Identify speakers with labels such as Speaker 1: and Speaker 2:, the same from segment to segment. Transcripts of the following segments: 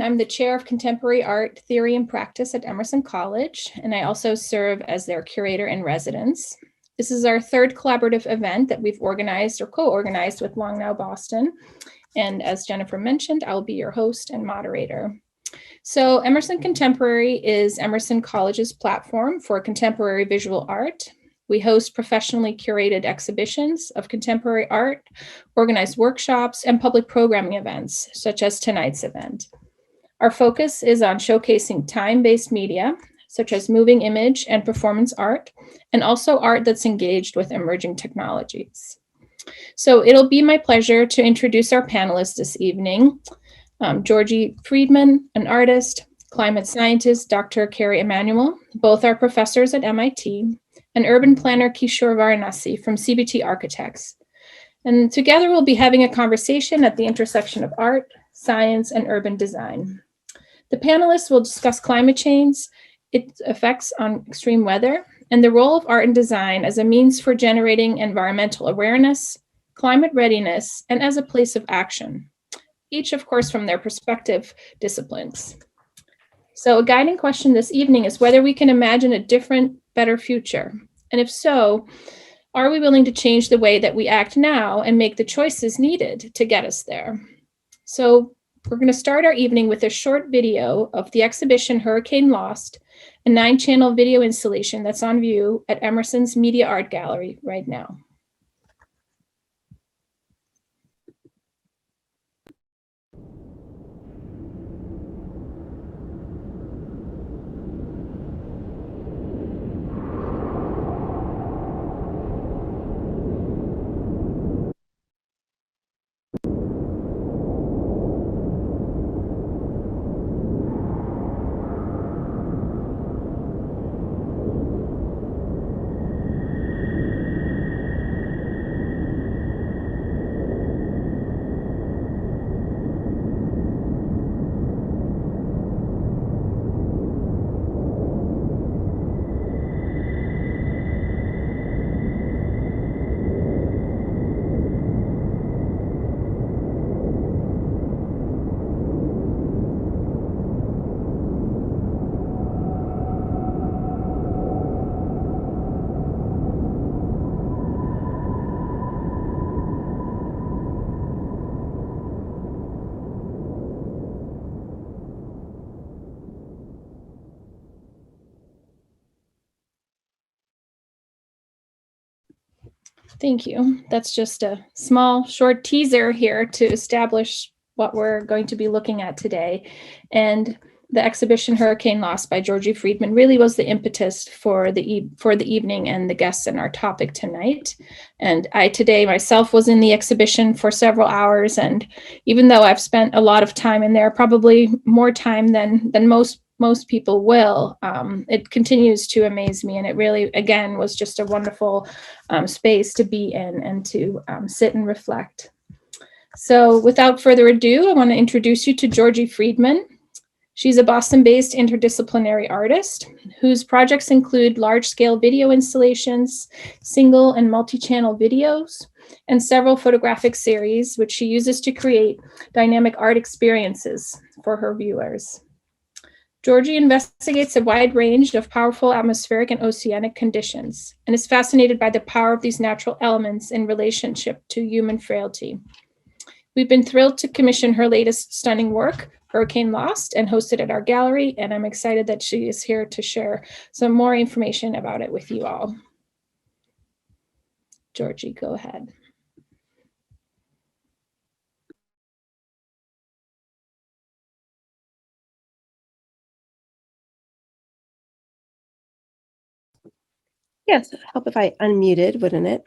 Speaker 1: I'm the chair of contemporary art theory and practice at Emerson College, and I also serve as their curator in residence. This is our third collaborative event that we've organized or co-organized with Long Now Boston. And as Jennifer mentioned, I'll be your host and moderator. So Emerson Contemporary is Emerson College's platform for contemporary visual art. We host professionally curated exhibitions of contemporary art, organize workshops, and public programming events, such as tonight's event. Our focus is on showcasing time-based media, such as moving image and performance art, and also art that's engaged with emerging technologies. So it'll be my pleasure to introduce our panelists this evening. Georgie Friedman, an artist, climate scientist, Dr. Kerry Emanuel, both are professors at MIT, and urban planner Kishore Varanasi from CBT Architects. And together we'll be having a conversation at the intersection of art, science, and urban design. The panelists will discuss climate change, its effects on extreme weather, and the role of art and design as a means for generating environmental awareness, climate readiness, and as a place of action, each, of course, from their respective disciplines. So a guiding question this evening is whether we can imagine a different, better future. And if so, are we willing to change the way that we act now and make the choices needed to get us there? So we're going to start our evening with a short video of the exhibition Hurricane Lost, a 9-channel video installation that's on view at Emerson's Media Art Gallery right now. Thank you. That's just a small, short teaser here to establish what we're going to be looking at today. And the exhibition Hurricane Lost by Georgie Friedman really was the impetus for the evening and the guests and our topic tonight. And I today myself was in the exhibition for several hours. And even though I've spent a lot of time in there, probably more time than most people will, it continues to amaze me. And it really, again, was just a wonderful space to be in and to sit and reflect. So without further ado, I want to introduce you to Georgie Friedman. She's a Boston-based interdisciplinary artist whose projects include large-scale video installations, single and multi-channel videos, and several photographic series, which she uses to create dynamic art experiences for her viewers. Georgie investigates a wide range of powerful atmospheric and oceanic conditions and is fascinated by the power of these natural elements in relationship to human frailty. We've been thrilled to commission her latest stunning work, Hurricane Lost, and host it at our gallery, and I'm excited that she is here to share some more information about it with you all. Georgie, go ahead.
Speaker 2: Yes, it'd help if I unmuted, wouldn't it?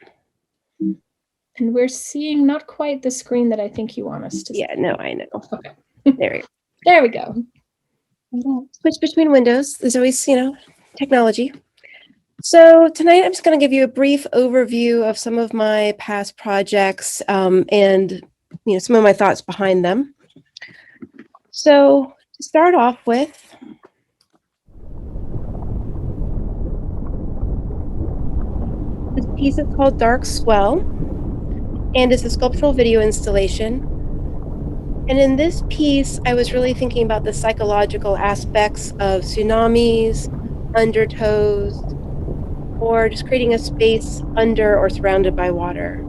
Speaker 1: And we're seeing not quite the screen that I think you want us to see.
Speaker 2: Yeah, no, I know.
Speaker 1: Okay.
Speaker 2: There we
Speaker 1: go.
Speaker 2: Switch between windows. There's always, technology. So tonight I'm just going to give you a brief overview of some of my past projects and, some of my thoughts behind them. So to start off with, this piece is called Dark Swell, and it's a sculptural video installation. And in this piece, I was really thinking about the psychological aspects of tsunamis, undertows, or just creating a space under or surrounded by water.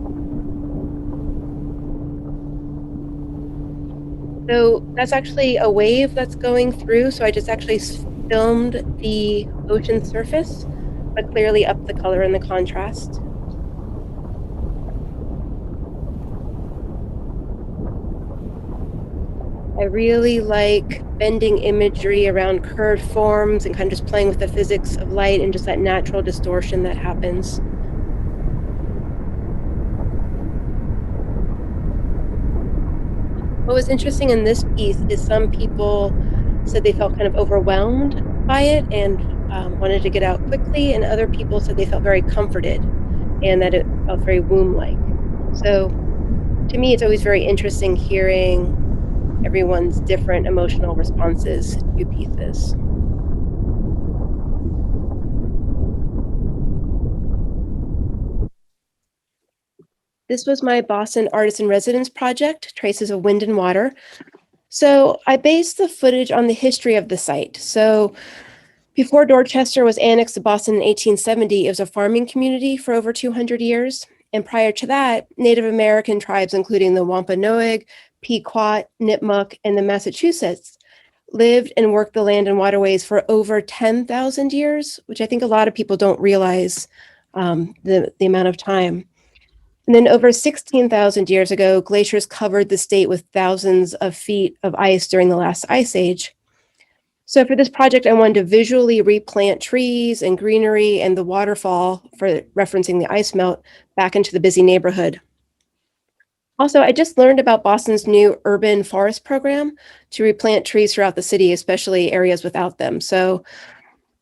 Speaker 2: So that's actually a wave that's going through. So I just actually filmed the ocean surface, but clearly up the color and the contrast. I really like bending imagery around curved forms and kind of just playing with the physics of light and just that natural distortion that happens. What was interesting in this piece is some people said they felt kind of overwhelmed by it and wanted to get out quickly, and other people said they felt very comforted and that it felt very womb-like. So to me, it's always very interesting hearing everyone's different emotional responses to pieces. This was my Boston Artist in Residence project, Traces of Wind and Water. So I based the footage on the history of the site. So before Dorchester was annexed to Boston in 1870, it was a farming community for over 200 years. And prior to that, Native American tribes, including the Wampanoag, Pequot, Nipmuc, and the Massachusetts, lived and worked the land and waterways for over 10,000 years, which I think a lot of people don't realize the amount of time. And then over 16,000 years ago, glaciers covered the state with thousands of feet of ice during the last ice age. So for this project, I wanted to visually replant trees and greenery and the waterfall, for referencing the ice melt, back into the busy neighborhood. Also, I just learned about Boston's new urban forest program to replant trees throughout the city, especially areas without them. So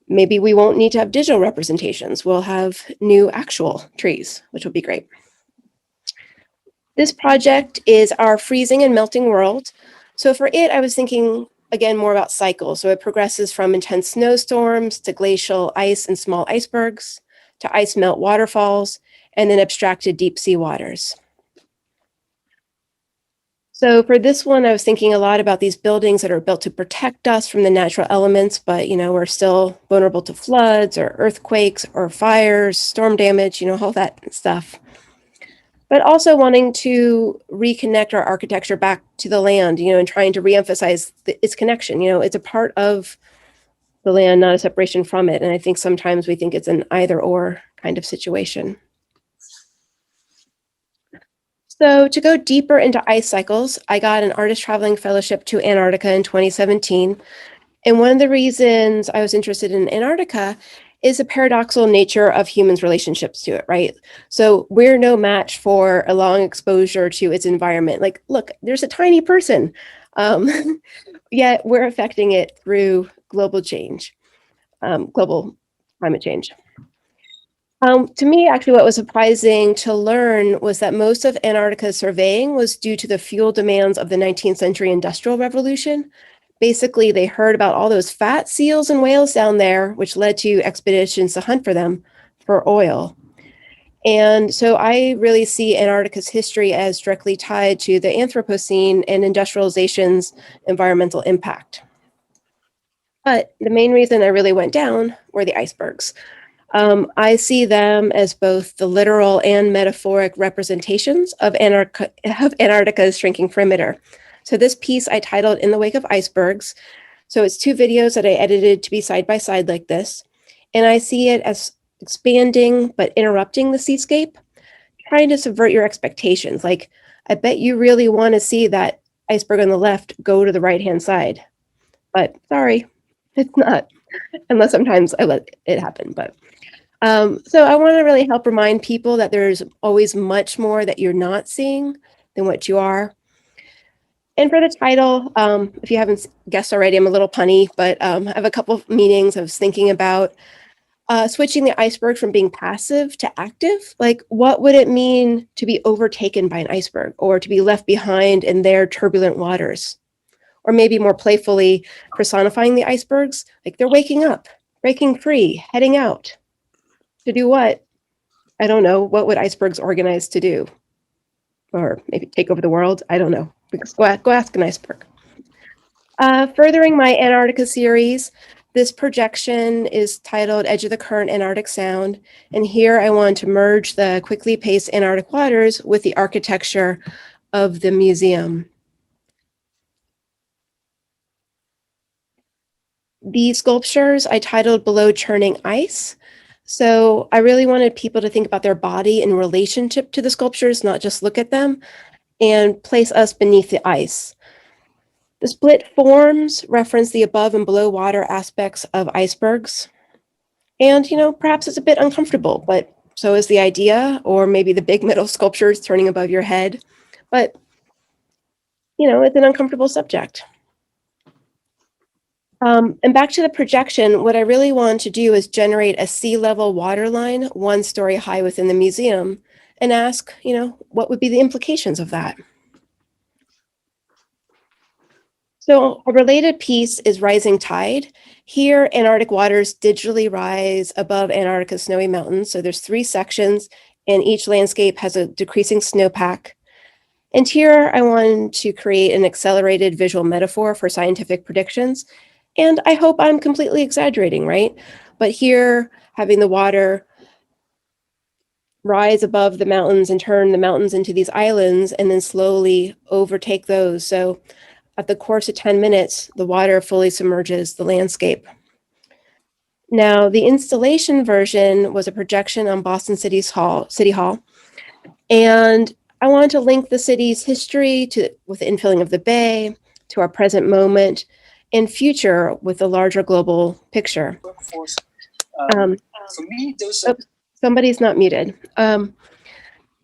Speaker 2: maybe we won't need to have digital representations. We'll have new actual trees, which will be great. This project is our freezing and melting world. So for it, I was thinking, again, more about cycles. So it progresses from intense snowstorms to glacial ice and small icebergs to ice melt waterfalls and then abstracted deep sea waters. So for this one, I was thinking a lot about these buildings that are built to protect us from the natural elements, but we're still vulnerable to floods or earthquakes or fires, storm damage, all that stuff. But also wanting to reconnect our architecture back to the land, and trying to reemphasize its connection. It's a part of the land, not a separation from it. And I think sometimes we think it's an either or kind of situation. So to go deeper into ice cycles, I got an artist traveling fellowship to Antarctica in 2017. And one of the reasons I was interested in Antarctica is the paradoxical nature of humans' relationships to it, right? So we're no match for a long exposure to its environment. Like, look, there's a tiny person, yet we're affecting it through global change, global climate change. To me, actually, what was surprising to learn was that most of Antarctica's surveying was due to the fuel demands of the 19th century Industrial Revolution. Basically, they heard about all those fat seals and whales down there, which led to expeditions to hunt for them for oil. And so I really see Antarctica's history as directly tied to the Anthropocene and industrialization's environmental impact. But the main reason I really went down were the icebergs. I see them as both the literal and metaphoric representations of Antarctica's shrinking perimeter. So this piece I titled In the Wake of Icebergs. So it's two videos that I edited to be side by side like this. And I see it as expanding but interrupting the seascape, trying to subvert your expectations. Like, I bet you really want to see that iceberg on the left go to the right-hand side. But sorry, it's not, unless sometimes I let it happen. But so I want to really help remind people that there's always much more that you're not seeing than what you are. And for the title, if you haven't guessed already, I'm a little punny, but I have a couple of meanings. I was thinking about switching the iceberg from being passive to active. Like, what would it mean to be overtaken by an iceberg or to be left behind in their turbulent waters? Or maybe more playfully personifying the icebergs, like they're waking up, breaking free, heading out. To do what? I don't know. What would icebergs organize to do? Or maybe take over the world? I don't know. Go ask an iceberg. Furthering my Antarctica series, this projection is titled Edge of the Current Antarctic Sound. And here I want to merge the quickly paced Antarctic waters with the architecture of the museum. These sculptures I titled Below Churning Ice. So I really wanted people to think about their body in relationship to the sculptures, not just look at them, and place us beneath the ice. The split forms reference the above and below water aspects of icebergs. And, perhaps it's a bit uncomfortable, but so is the idea, or maybe the big metal sculptures turning above your head. But, it's an uncomfortable subject. And back to the projection, what I really want to do is generate a sea level water line 1 story high within the museum and ask, what would be the implications of that? So a related piece is Rising Tide. Here, Antarctic waters digitally rise above Antarctica's snowy mountains. So there's 3 sections, and each landscape has a decreasing snowpack. And here I wanted to create an accelerated visual metaphor for scientific predictions. And I hope I'm completely exaggerating, right? But here, having the water rise above the mountains and turn the mountains into these islands and then slowly overtake those. So at the course of 10 minutes, the water fully submerges the landscape. Now, the installation version was a projection on Boston City Hall. And I wanted to link the city's history with the infilling of the bay, to our present moment, and future with a larger global picture. For me, somebody's not muted.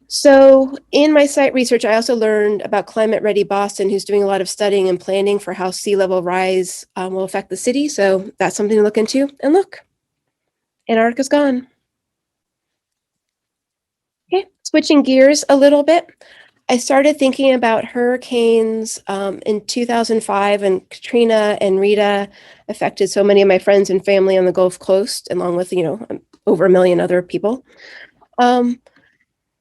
Speaker 2: So in my site research, I also learned about Climate Ready Boston, who's doing a lot of studying and planning for how sea level rise will affect the city. So that's something to look into. And look, Antarctica's gone. Okay, switching gears a little bit. I started thinking about hurricanes in 2005, and Katrina and Rita affected so many of my friends and family on the Gulf Coast, along with, over 1 million other people. But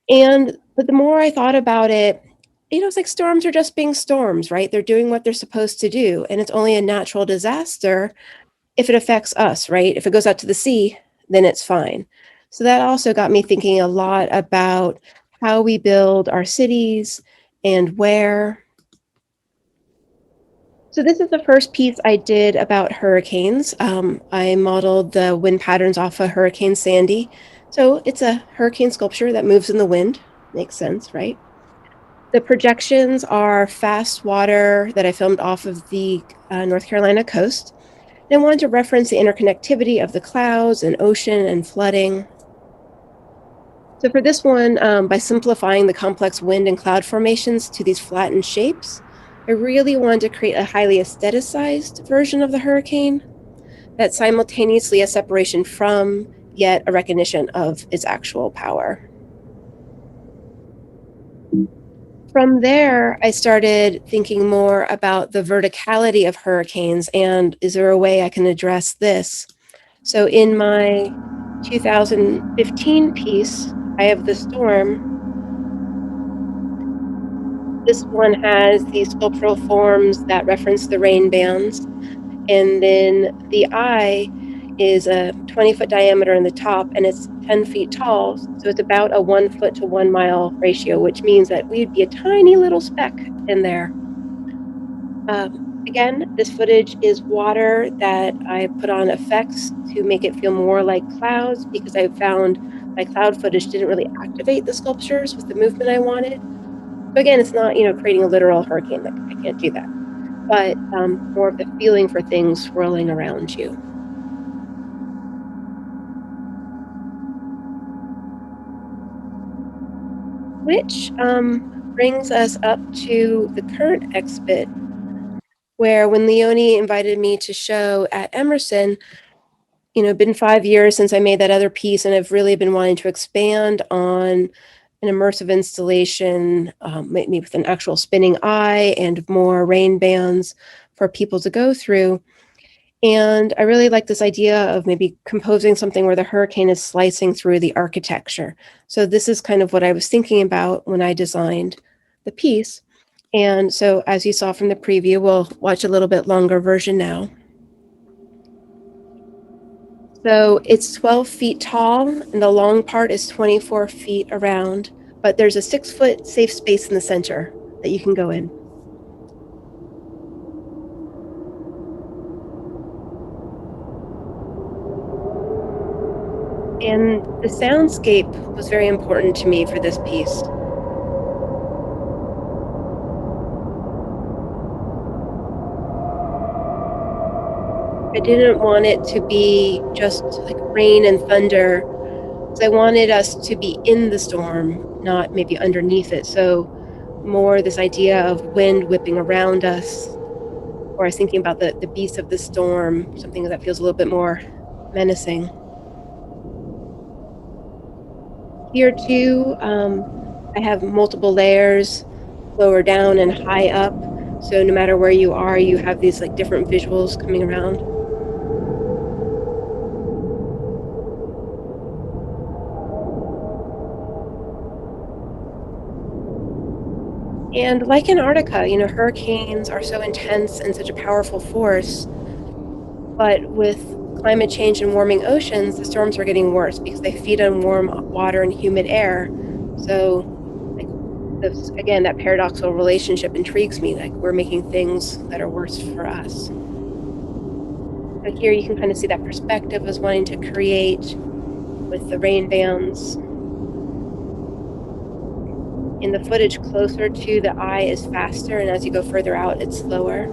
Speaker 2: the more I thought about it, it's like storms are just being storms, right? They're doing what they're supposed to do. And it's only a natural disaster if it affects us, right? If it goes out to the sea, then it's fine. So that also got me thinking a lot about how we build our cities and where. So this is the first piece I did about hurricanes. I modeled the wind patterns off of Hurricane Sandy. So it's a hurricane sculpture that moves in the wind. Makes sense, right? The projections are fast water that I filmed off of the North Carolina coast. And I wanted to reference the interconnectivity of the clouds and ocean and flooding. So for this one, by simplifying the complex wind and cloud formations to these flattened shapes, I really wanted to create a highly aestheticized version of the hurricane that's simultaneously a separation from, yet a recognition of its actual power. From there, I started thinking more about the verticality of hurricanes, and is there a way I can address this? So in my 2015 piece, I have the storm. This one has these sculptural forms that reference the rain bands. And then the eye is a 20-foot diameter in the top, and it's 10 feet tall. So it's about a 1 foot to 1 mile ratio, which means that we'd be a tiny little speck in there. Again, this footage is water that I put on effects to make it feel more like clouds, because I found my cloud footage didn't really activate the sculptures with the movement I wanted. So again, it's not, creating a literal hurricane. I can't do that. But more of the feeling for things swirling around you. Which brings us up to the current exhibit, where when Leonie invited me to show at Emerson, been 5 years since I made that other piece, and I've really been wanting to expand on an immersive installation, maybe with an actual spinning eye and more rain bands for people to go through. And I really like this idea of maybe composing something where the hurricane is slicing through the architecture. So this is kind of what I was thinking about when I designed the piece. And so as you saw from the preview, we'll watch a little bit longer version now. So it's 12 feet tall and the long part is 24 feet around, but there's a 6-foot safe space in the center that you can go in. And the soundscape was very important to me for this piece. I didn't want it to be just like rain and thunder, because I wanted us to be in the storm, not maybe underneath it. So more this idea of wind whipping around us, or I was thinking about the beast of the storm, something that feels a little bit more menacing. Here too, I have multiple layers, lower down and high up. So no matter where you are, you have these like different visuals coming around. And like Antarctica, hurricanes are so intense and such a powerful force, but with climate change and warming oceans, the storms are getting worse because they feed on warm water and humid air. So again, that paradoxical relationship intrigues me, like we're making things that are worse for us. So here you can kind of see that perspective as wanting to create with the rain bands. In the footage closer to the eye is faster, and as you go further out, it's slower.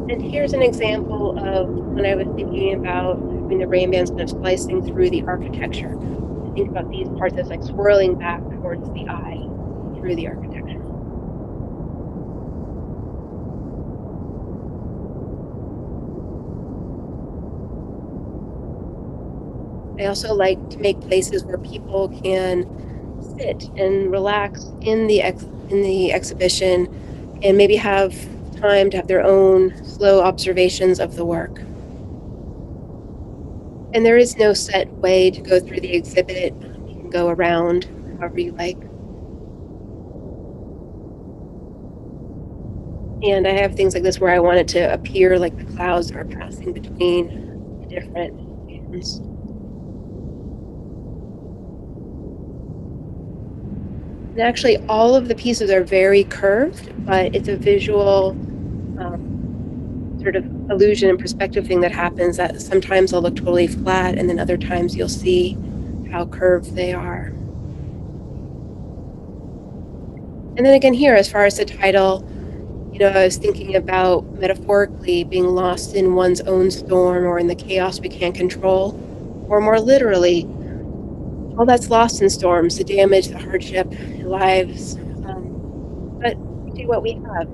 Speaker 2: And here's an example of when I was thinking about having the rain bands kind of slicing through the architecture. Think about these parts as like swirling back towards the eye through the architecture. I also like to make places where people can sit and relax in the exhibition and maybe have time to have their own slow observations of the work. And there is no set way to go through the exhibit. You can go around however you like. And I have things like this where I want it to appear like the clouds are passing between the different bands. And actually, all of the pieces are very curved, but it's a visual sort of illusion and perspective thing that happens, that sometimes they'll look totally flat, and then other times you'll see how curved they are. And then again here, as far as the title, I was thinking about metaphorically being lost in one's own storm or in the chaos we can't control, or more literally, all that's lost in storms, the damage, the hardship, lives. But we do what we have.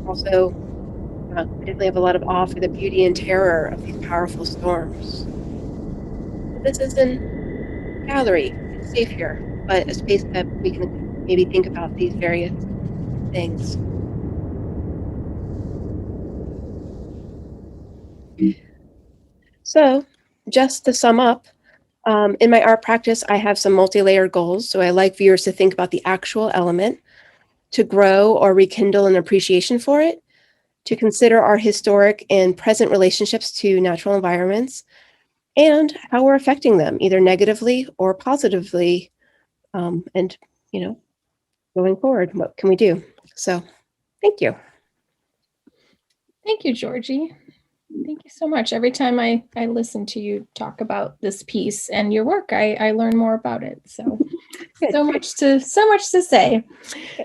Speaker 2: Also, I definitely have a lot of awe for the beauty and terror of these powerful storms. This isn't a gallery, it's safe here, but a space that we can maybe think about these various things. So, just to sum up, in my art practice, I have some multi-layered goals. So I like viewers to think about the actual element, to grow or rekindle an appreciation for it, to consider our historic and present relationships to natural environments, and how we're affecting them, either negatively or positively, and, going forward, what can we do? So, thank you.
Speaker 1: Thank you, Georgie. Thank you so much. Every time I listen to you talk about this piece and your work, I learn more about it. So, so much to say.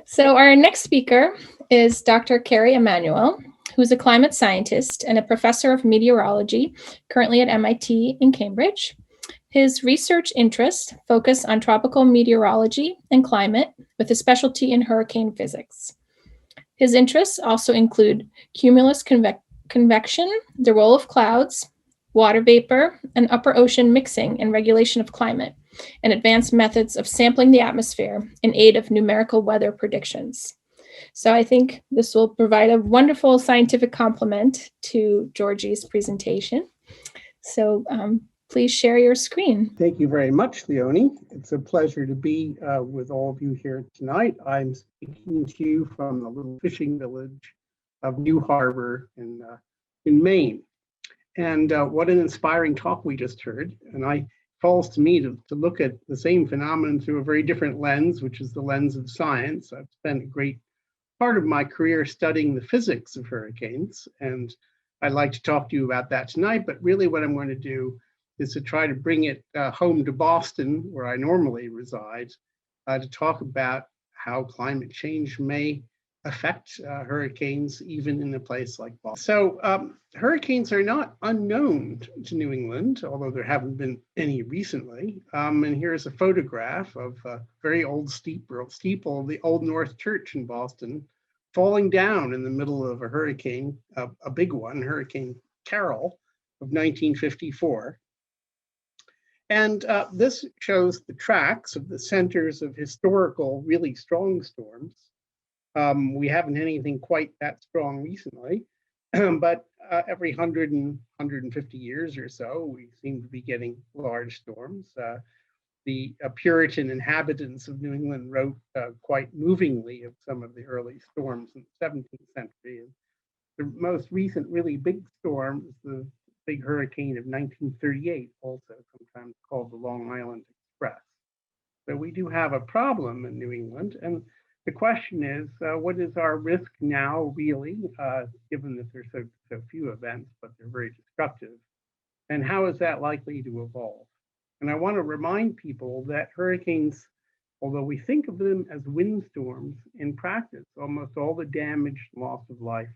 Speaker 1: So our next speaker is Dr. Kerry Emanuel, who's a climate scientist and a professor of meteorology, currently at MIT in Cambridge. His research interests focus on tropical meteorology and climate, with a specialty in hurricane physics. His interests also include cumulus convection, the role of clouds, water vapor, and upper ocean mixing and regulation of climate, and advanced methods of sampling the atmosphere in aid of numerical weather predictions. So I think this will provide a wonderful scientific complement to Georgie's presentation. So please share your screen.
Speaker 3: Thank you very much, Leonie. It's a pleasure to be with all of you here tonight. I'm speaking to you from the little fishing village of New Harbor in Maine. And what an inspiring talk we just heard. And it falls to me to look at the same phenomenon through a very different lens, which is the lens of science. I've spent a great part of my career studying the physics of hurricanes, and I'd like to talk to you about that tonight. But really what I'm going to do is to try to bring it home to Boston, where I normally reside, to talk about how climate change may affect hurricanes, even in a place like Boston. So hurricanes are not unknown to New England, although there haven't been any recently. And here's a photograph of a very old steeple of the Old North Church in Boston, falling down in the middle of a hurricane, a big one, Hurricane Carol of 1954. And this shows the tracks of the centers of historical, really strong storms. We haven't had anything quite that strong recently, but every 100 and 150 years or so, we seem to be getting large storms. The Puritan inhabitants of New England wrote quite movingly of some of the early storms in the 17th century. And the most recent really big storm is the big hurricane of 1938, also sometimes called the Long Island Express. So we do have a problem in New England. And the question is, what is our risk now, really, given that there's so few events, but they're very destructive? And how is that likely to evolve? And I want to remind people that hurricanes, although we think of them as windstorms, in practice, almost all the damage, loss of life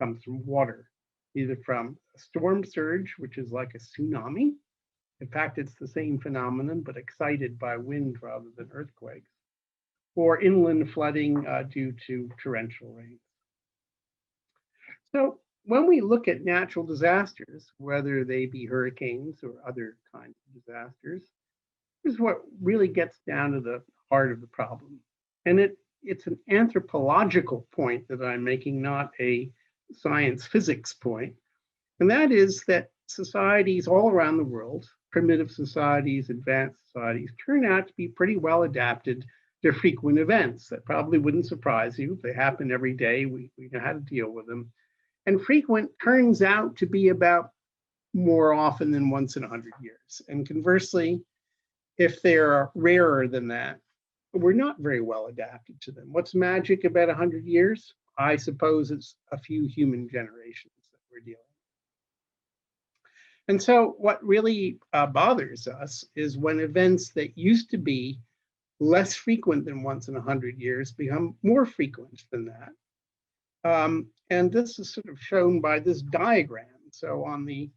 Speaker 3: comes from water, either from a storm surge, which is like a tsunami. In fact, it's the same phenomenon, but excited by wind rather than earthquakes, or inland flooding due to torrential rain. So when we look at natural disasters, whether they be hurricanes or other kinds of disasters, this is what really gets down to the heart of the problem. And it's an anthropological point that I'm making, not a science physics point. And that is that societies all around the world, primitive societies, advanced societies, turn out to be pretty well adapted to frequent events. That probably wouldn't surprise you. They happen every day. We know how to deal with them. And frequent turns out to be about more often than once in 100 years. And conversely, if they're rarer than that, we're not very well adapted to them. What's magic about 100 years? I suppose it's a few human generations that we're dealing with. And so what really bothers us is when events that used to be less frequent than once in 100 years become more frequent than that. And this is sort of shown by this diagram. So on the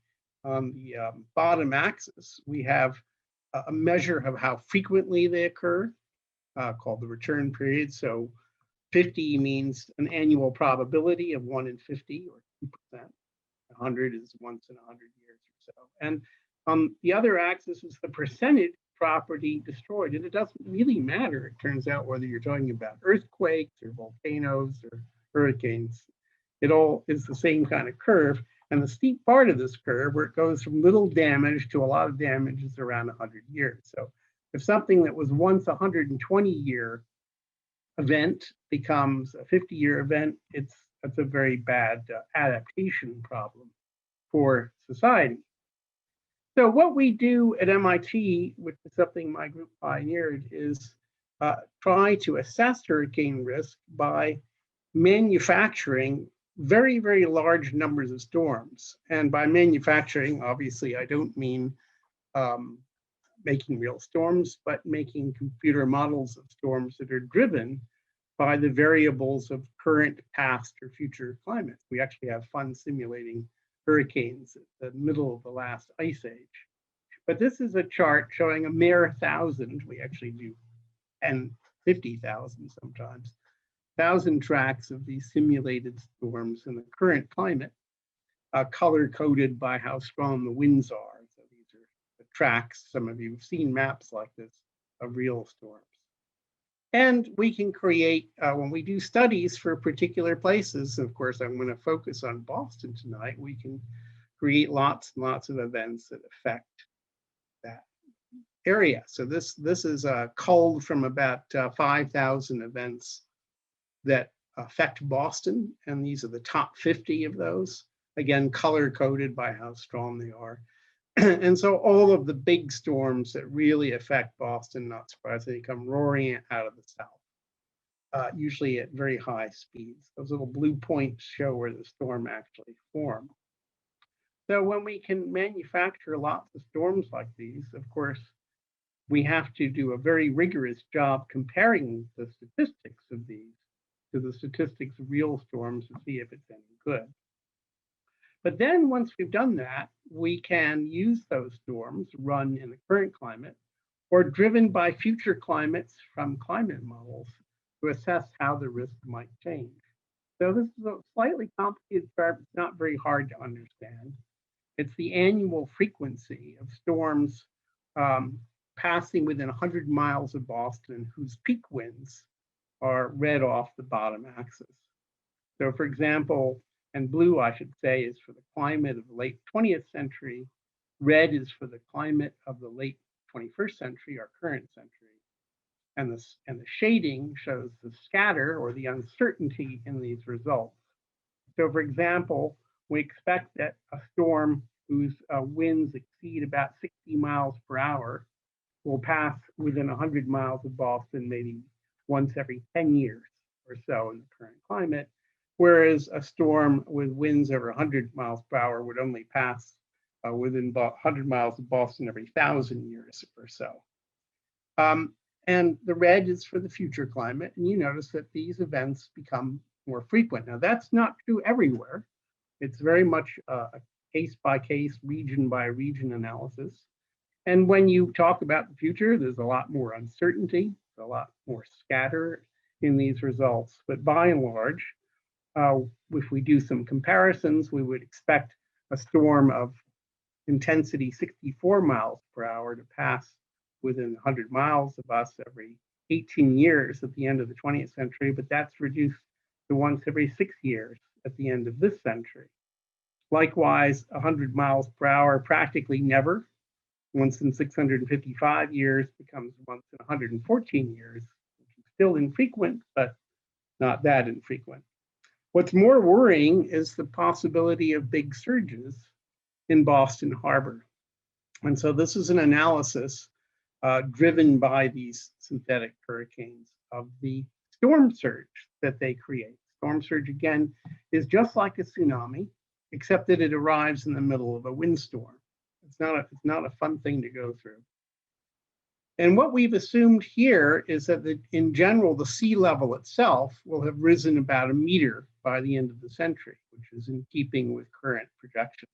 Speaker 3: bottom axis, we have a measure of how frequently they occur, called the return period. So 50 means an annual probability of 1 in 50 or 2%. 100 is once in 100 years or so. And the other axis is the percentage property destroyed. And it doesn't really matter, it turns out, whether you're talking about earthquakes or volcanoes or hurricanes. It all is the same kind of curve. And the steep part of this curve, where it goes from little damage to a lot of damage, is around 100 years. So if something that was once a 120-year event becomes a 50-year event, it's a very bad adaptation problem for society. So what we do at MIT, which is something my group pioneered, is try to assess hurricane risk by manufacturing very, very large numbers of storms. And by manufacturing, obviously, I don't mean making real storms, but making computer models of storms that are driven by the variables of current, past, or future climate. We actually have fun simulating hurricanes at the middle of the last ice age. But this is a chart showing a mere 1,000, we actually do, and 50,000 sometimes, 1,000 tracks of these simulated storms in the current climate, color-coded by how strong the winds are. So these are the tracks. Some of you have seen maps like this of real storms. And we can create, when we do studies for particular places, of course, I'm going to focus on Boston tonight, we can create lots and lots of events that affect that area. So this is culled from about 5,000 events that affect Boston, and these are the top 50 of those. Again, color coded by how strong they are. And so all of the big storms that really affect Boston, not surprisingly, come roaring out of the south, usually at very high speeds. Those little blue points show where the storm actually formed. So when we can manufacture lots of storms like these, of course, we have to do a very rigorous job comparing the statistics of these to the statistics of real storms to see if it's any good. But then once we've done that, we can use those storms run in the current climate or driven by future climates from climate models to assess how the risk might change. So this is a slightly complicated chart. It's not very hard to understand. It's the annual frequency of storms passing within 100 miles of Boston whose peak winds are read off the bottom axis. So for example, and blue, I should say, is for the climate of the late 20th century. Red is for the climate of the late 21st century, our current century. And the shading shows the scatter or the uncertainty in these results. So for example, we expect that a storm whose winds exceed about 60 miles per hour will pass within 100 miles of Boston maybe once every 10 years or so in the current climate, whereas a storm with winds over 100 miles per hour would only pass within 100 miles of Boston every 1,000 years or so. And the red is for the future climate, and you notice that these events become more frequent. Now that's not true everywhere. It's very much a case by case, region by region analysis. And when you talk about the future, there's a lot more uncertainty, a lot more scatter in these results. But by and large, if we do some comparisons, we would expect a storm of intensity 64 miles per hour to pass within 100 miles of us every 18 years at the end of the 20th century, but that's reduced to once every 6 years at the end of this century. Likewise, 100 miles per hour practically never, once in 655 years, becomes once in 114 years, which is still infrequent, but not that infrequent. What's more worrying is the possibility of big surges in Boston Harbor. And so this is an analysis driven by these synthetic hurricanes of the storm surge that they create. Storm surge, again, is just like a tsunami, except that it arrives in the middle of a windstorm. It's not a fun thing to go through. And what we've assumed here is that in general, the sea level itself will have risen about 1 meter by the end of the century, which is in keeping with current projections.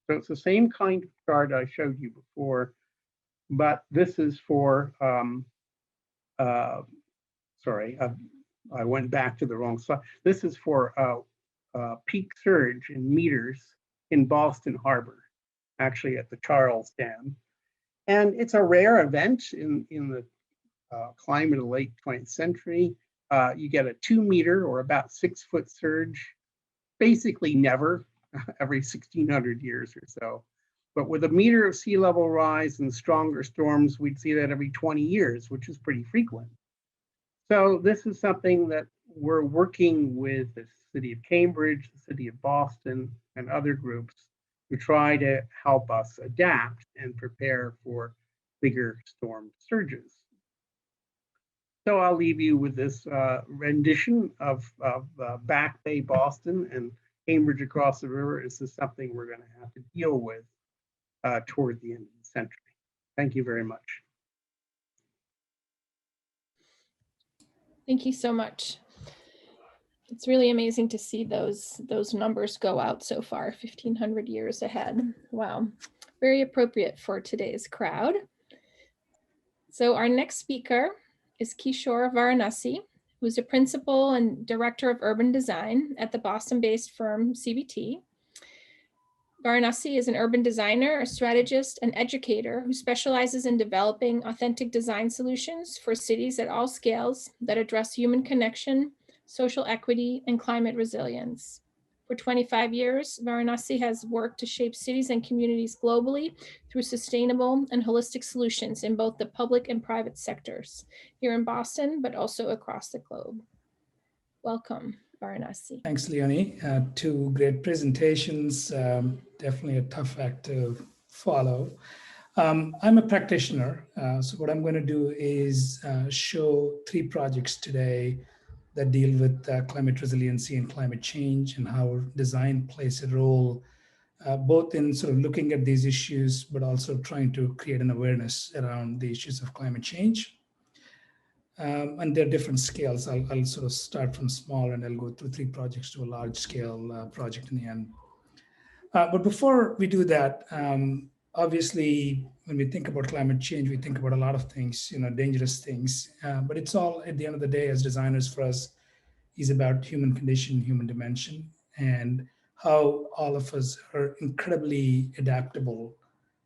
Speaker 3: So it's the same kind of chart I showed you before, but this is for, sorry, I went back to the wrong slide. This is for peak surge in meters in Boston Harbor, actually at the Charles Dam. And it's a rare event in the climate of the late 20th century. You get a 2 meter or about 6 foot surge, basically never, every 1,600 years or so. But with 1 meter of sea level rise and stronger storms, we'd see that every 20 years, which is pretty frequent. So this is something that we're working with the city of Cambridge, the city of Boston, and other groups to try to help us adapt and prepare for bigger storm surges. So I'll leave you with this rendition of Back Bay, Boston, and Cambridge across the river. This is something we're going to have to deal with toward the end of the century. Thank you very much.
Speaker 1: Thank you so much. It's really amazing to see those numbers go out so far, 1,500 years ahead. Wow, very appropriate for today's crowd. So our next speaker is Kishore Varanasi, who's a principal and director of urban design at the Boston-based firm CBT. Varanasi is an urban designer, a strategist, and educator who specializes in developing authentic design solutions for cities at all scales that address human connection, social equity, and climate resilience. For 25 years, Varanasi has worked to shape cities and communities globally through sustainable and holistic solutions in both the public and private sectors, here in Boston, but also across the globe. Welcome, Varanasi.
Speaker 4: Thanks, Leonie. Two great presentations, definitely a tough act to follow. I'm a practitioner, so what I'm going to do is show 3 projects today that deal with climate resiliency and climate change and how design plays a role, both in sort of looking at these issues, but also trying to create an awareness around the issues of climate change. And there are different scales. I'll sort of start from small and I'll go through 3 projects to a large scale project in the end. But before we do that, obviously, when we think about climate change, we think about a lot of things, dangerous things. But it's all, at the end of the day, as designers for us, is about human condition, human dimension, and how all of us are incredibly adaptable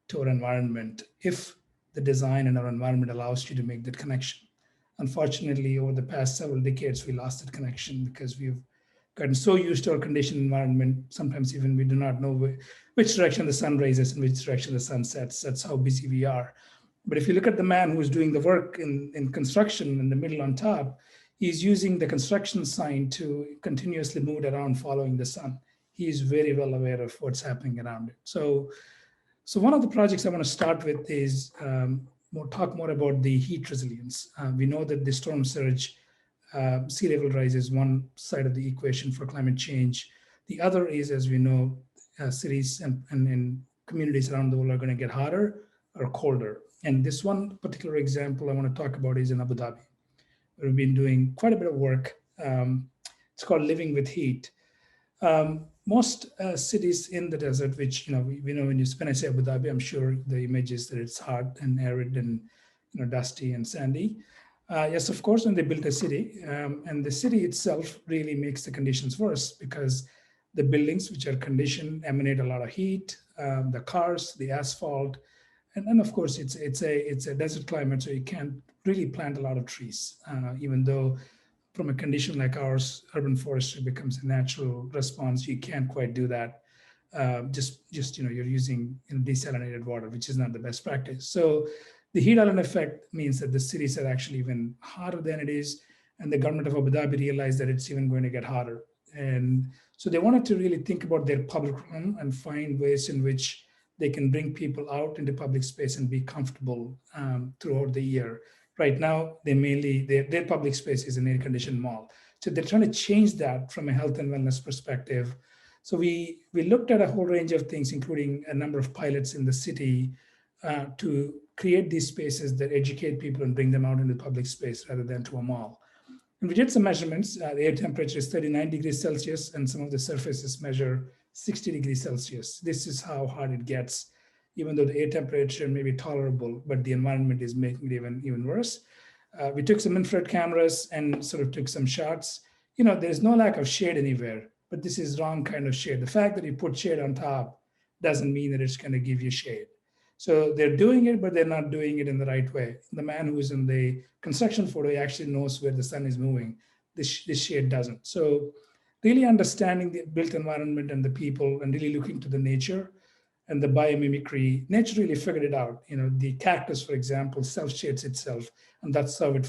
Speaker 4: to our environment if the design and our environment allows you to make that connection. Unfortunately, over the past several decades, we lost that connection because we've gotten so used to our conditioned environment. Sometimes even we do not know which direction the sun rises and which direction the sun sets. That's how busy we are. But if you look at the man who's doing the work in construction in the middle on top, he's using the construction sign to continuously move around following the sun. He is very well aware of what's happening around it. So one of the projects I want to start with is talk more about the heat resilience. We know that the storm surge, sea level rise is one side of the equation for climate change. The other is, as we know, cities and communities around the world are going to get hotter or colder. And this one particular example I want to talk about is in Abu Dhabi. We've been doing quite a bit of work. It's called Living with Heat. Most cities in the desert, which we know when I say Abu Dhabi, I'm sure the image is that it's hot and arid and dusty and sandy. Yes, of course, when they built a city, and the city itself really makes the conditions worse because the buildings, which are conditioned, emanate a lot of heat. The cars, the asphalt, and of course, it's a desert climate, so you can't really plant a lot of trees, even though from a condition like ours, urban forestry becomes a natural response. You can't quite do that. You're using desalinated water, which is not the best practice. So the heat island effect means that the cities are actually even hotter than it is. And the government of Abu Dhabi realized that it's even going to get hotter. And so they wanted to really think about their public realm and find ways in which they can bring people out into public space and be comfortable throughout the year. Right now, their public space is an air-conditioned mall. So they're trying to change that from a health and wellness perspective. So we looked at a whole range of things, including a number of pilots in the city to create these spaces that educate people and bring them out into public space rather than to a mall. And we did some measurements. The air temperature is 39 degrees Celsius, and some of the surfaces measure 60 degrees Celsius. This is how hot it gets, even though the air temperature may be tolerable, but the environment is making it even worse. We took some infrared cameras and sort of took some shots. There's no lack of shade anywhere, but this is wrong kind of shade. The fact that you put shade on top doesn't mean that it's going to give you shade. So they're doing it, but they're not doing it in the right way. The man who's in the construction photo actually knows where the sun is moving. This shade doesn't. So really understanding the built environment and the people and really looking to the nature and the biomimicry, nature really figured it out. The cactus, for example, self-shades itself, and that's how it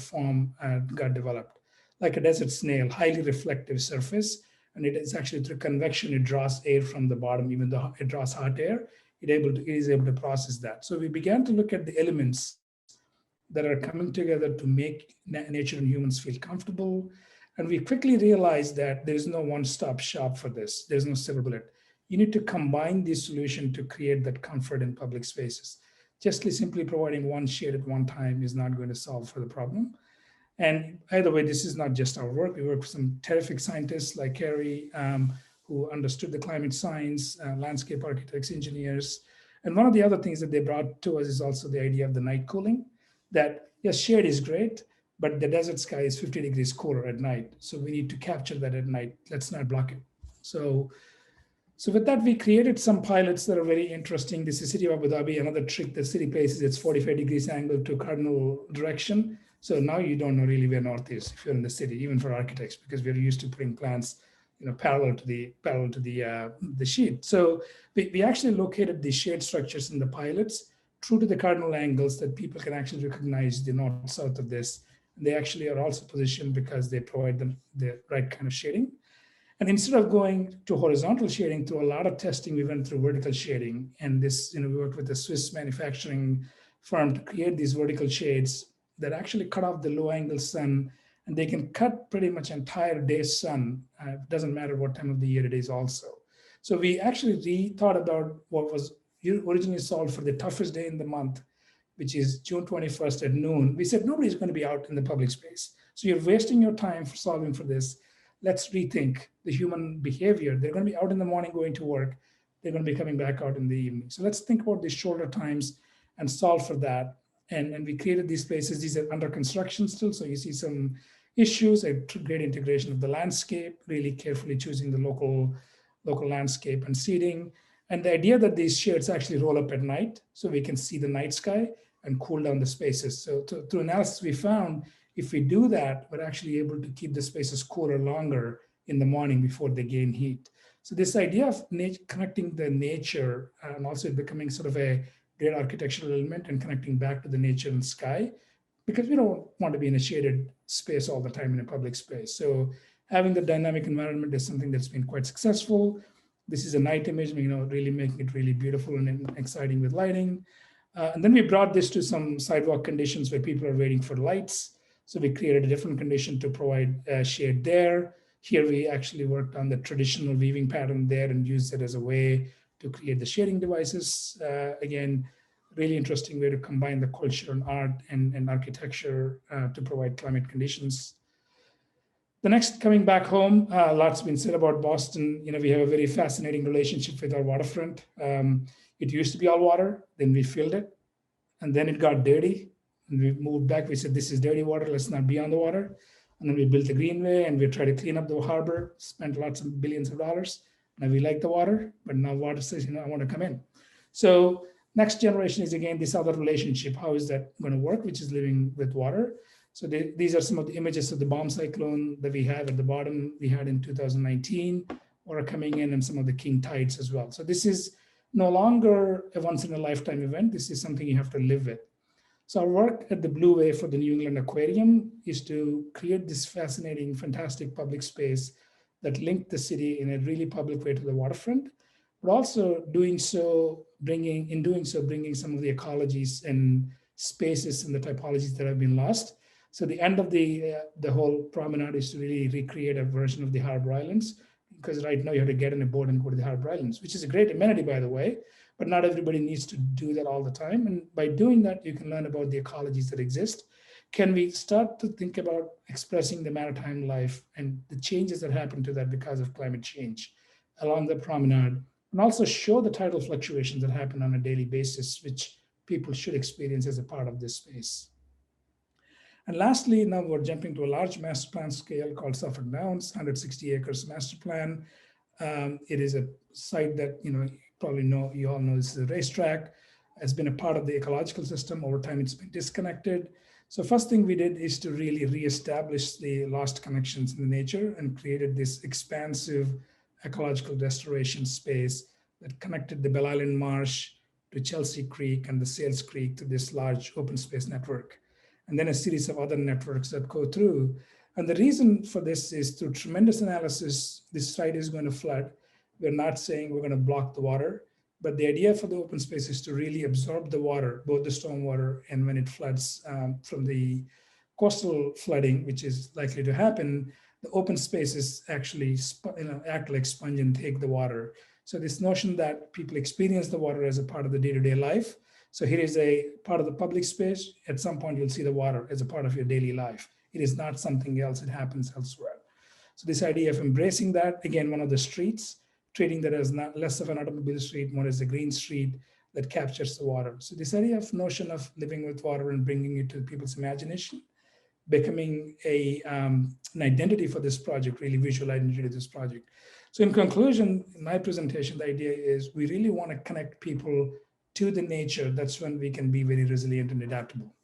Speaker 4: got developed. Like a desert snail, highly reflective surface, and it is actually through convection, it draws air from the bottom, even though it draws hot air, it is able to process that. So we began to look at the elements that are coming together to make nature and humans feel comfortable. And we quickly realized that there's no one-stop shop for this. There's no silver bullet. You need to combine this solution to create that comfort in public spaces. Just simply providing one shade at one time is not going to solve for the problem. And either way, this is not just our work. We work with some terrific scientists like Kerry, who understood the climate science, landscape architects, engineers. And one of the other things that they brought to us is also the idea of the night cooling, that yes, shade is great, but the desert sky is 50 degrees cooler at night. So we need to capture that at night. Let's not block it. So with that, we created some pilots that are very interesting. This is City of Abu Dhabi. Another trick the city plays is it's 45 degrees angle to cardinal direction. So now you don't know really where north is if you're in the city, even for architects, because we're used to putting plants parallel to the sheet. So we actually located the shade structures in the pilots true to the cardinal angles that people can actually recognize the north south of this. And they actually are also positioned because they provide them the right kind of shading. And instead of going to horizontal shading, through a lot of testing, we went through vertical shading. And this, we worked with a Swiss manufacturing firm to create these vertical shades that actually cut off the low angle sun, and they can cut pretty much entire day's sun. It doesn't matter what time of the year it is also. So we actually rethought about what was originally solved for the toughest day in the month, which is June 21st at noon. We said, nobody's going to be out in the public space. So you're wasting your time for solving for this. Let's rethink the human behavior. They're going to be out in the morning going to work. They're going to be coming back out in the evening. So let's think about these shorter times and solve for that. And we created these spaces. These are under construction still. So you see some issues, a great integration of the landscape, really carefully choosing the local landscape and seating. And the idea that these shades actually roll up at night so we can see the night sky and cool down the spaces. So through analysis, we found if we do that, we're actually able to keep the spaces cooler longer in the morning before they gain heat. So this idea of connecting the nature and also becoming sort of a great architectural element and connecting back to the nature and sky, because we don't want to be in a shaded space all the time in a public space. So having the dynamic environment is something that's been quite successful. This is a night image, really making it really beautiful and exciting with lighting. And then we brought this to some sidewalk conditions where people are waiting for lights. So we created a different condition to provide shade there. Here we actually worked on the traditional weaving pattern there and used it as a way to create the shading devices. Again, really interesting way to combine the culture and art and architecture to provide climate conditions. The next, coming back home, lots been said about Boston. We have a very fascinating relationship with our waterfront. It used to be all water, then we filled it, and then it got dirty. And we moved back. We said, this is dirty water. Let's not be on the water. And then we built the Greenway and we tried to clean up the harbor, spent lots of billions of dollars. Now we like the water, but now water says, I want to come in. So next generation is again this other relationship. How is that going to work, which is living with water? So these are some of the images of the bomb cyclone that we have at the bottom. We had in 2019, water coming in, and some of the king tides as well. So this is no longer a once in a lifetime event. This is something you have to live with. So our work at the Blue Way for the New England Aquarium is to create this fascinating, fantastic public space that linked the city in a really public way to the waterfront, but also bringing some of the ecologies and spaces and the typologies that have been lost. So the end of the whole promenade is to really recreate a version of the Harbor Islands, because right now you have to get in a boat and go to the Harbor Islands, which is a great amenity, by the way, but not everybody needs to do that all the time. And by doing that, you can learn about the ecologies that exist. Can we start to think about expressing the maritime life and the changes that happen to that because of climate change along the promenade, and also show the tidal fluctuations that happen on a daily basis, which people should experience as a part of this space. And lastly, now we're jumping to a large master plan scale called Suffolk Downs, 160 acres master plan. It is a site that you all know this is a racetrack. It's been a part of the ecological system. Over time, it's been disconnected. So first thing we did is to really reestablish the lost connections in the nature and created this expansive ecological restoration space that connected the Belle Island Marsh to Chelsea Creek and the Sales Creek to this large open space network. And then a series of other networks that go through. And the reason for this is through tremendous analysis, this site is going to flood. We're not saying we're going to block the water, but the idea for the open space is to really absorb the water, both the storm water and when it floods from the coastal flooding, which is likely to happen, the open spaces actually act like sponge and take the water. So this notion that people experience the water as a part of the day-to-day life. So here is a part of the public space. At some point, you'll see the water as a part of your daily life. It is not something else. It happens elsewhere. So this idea of embracing that, again, one of the streets, treating that as not less of an automobile street, more as a green street that captures the water. So this idea of notion of living with water and bringing it to people's imagination, becoming an identity for this project, really visual identity to this project. So in conclusion, in my presentation, the idea is we really want to connect people to the nature. That's when we can be very resilient and adaptable.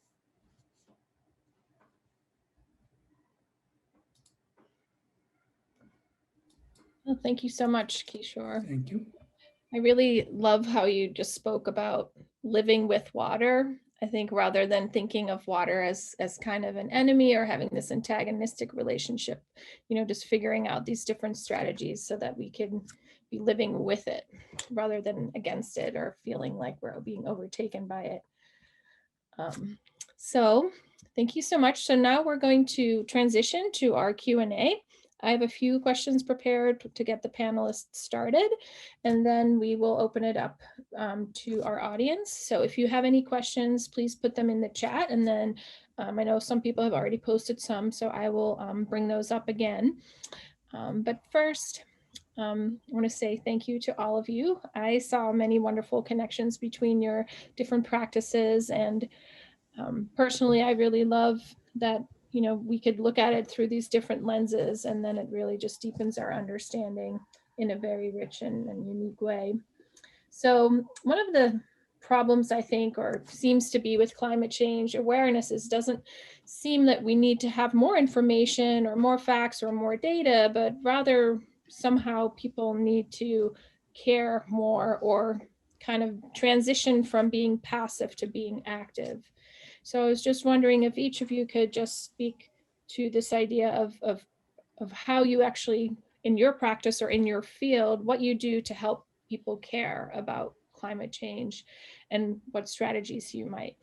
Speaker 1: Well, thank you so much, Kishore.
Speaker 4: Thank you.
Speaker 1: I really love how you just spoke about living with water. I think rather than thinking of water as kind of an enemy or having this antagonistic relationship, just figuring out these different strategies so that we can be living with it rather than against it or feeling like we're being overtaken by it. So thank you so much. So now we're going to transition to our Q&A. I have a few questions prepared to get the panelists started, and then we will open it up to our audience. So if you have any questions, please put them in the chat, and then I know some people have already posted some, so I will bring those up again. But first, I want to say thank you to all of you. I saw many wonderful connections between your different practices, and personally, I really love that, we could look at it through these different lenses, and then it really just deepens our understanding in a very rich and unique way. So one of the problems I think, or seems to be with climate change awareness, is doesn't seem that we need to have more information or more facts or more data, but rather somehow people need to care more or kind of transition from being passive to being active. So I was just wondering if each of you could just speak to this idea of how you actually, in your practice or in your field, what you do to help people care about climate change and what strategies you might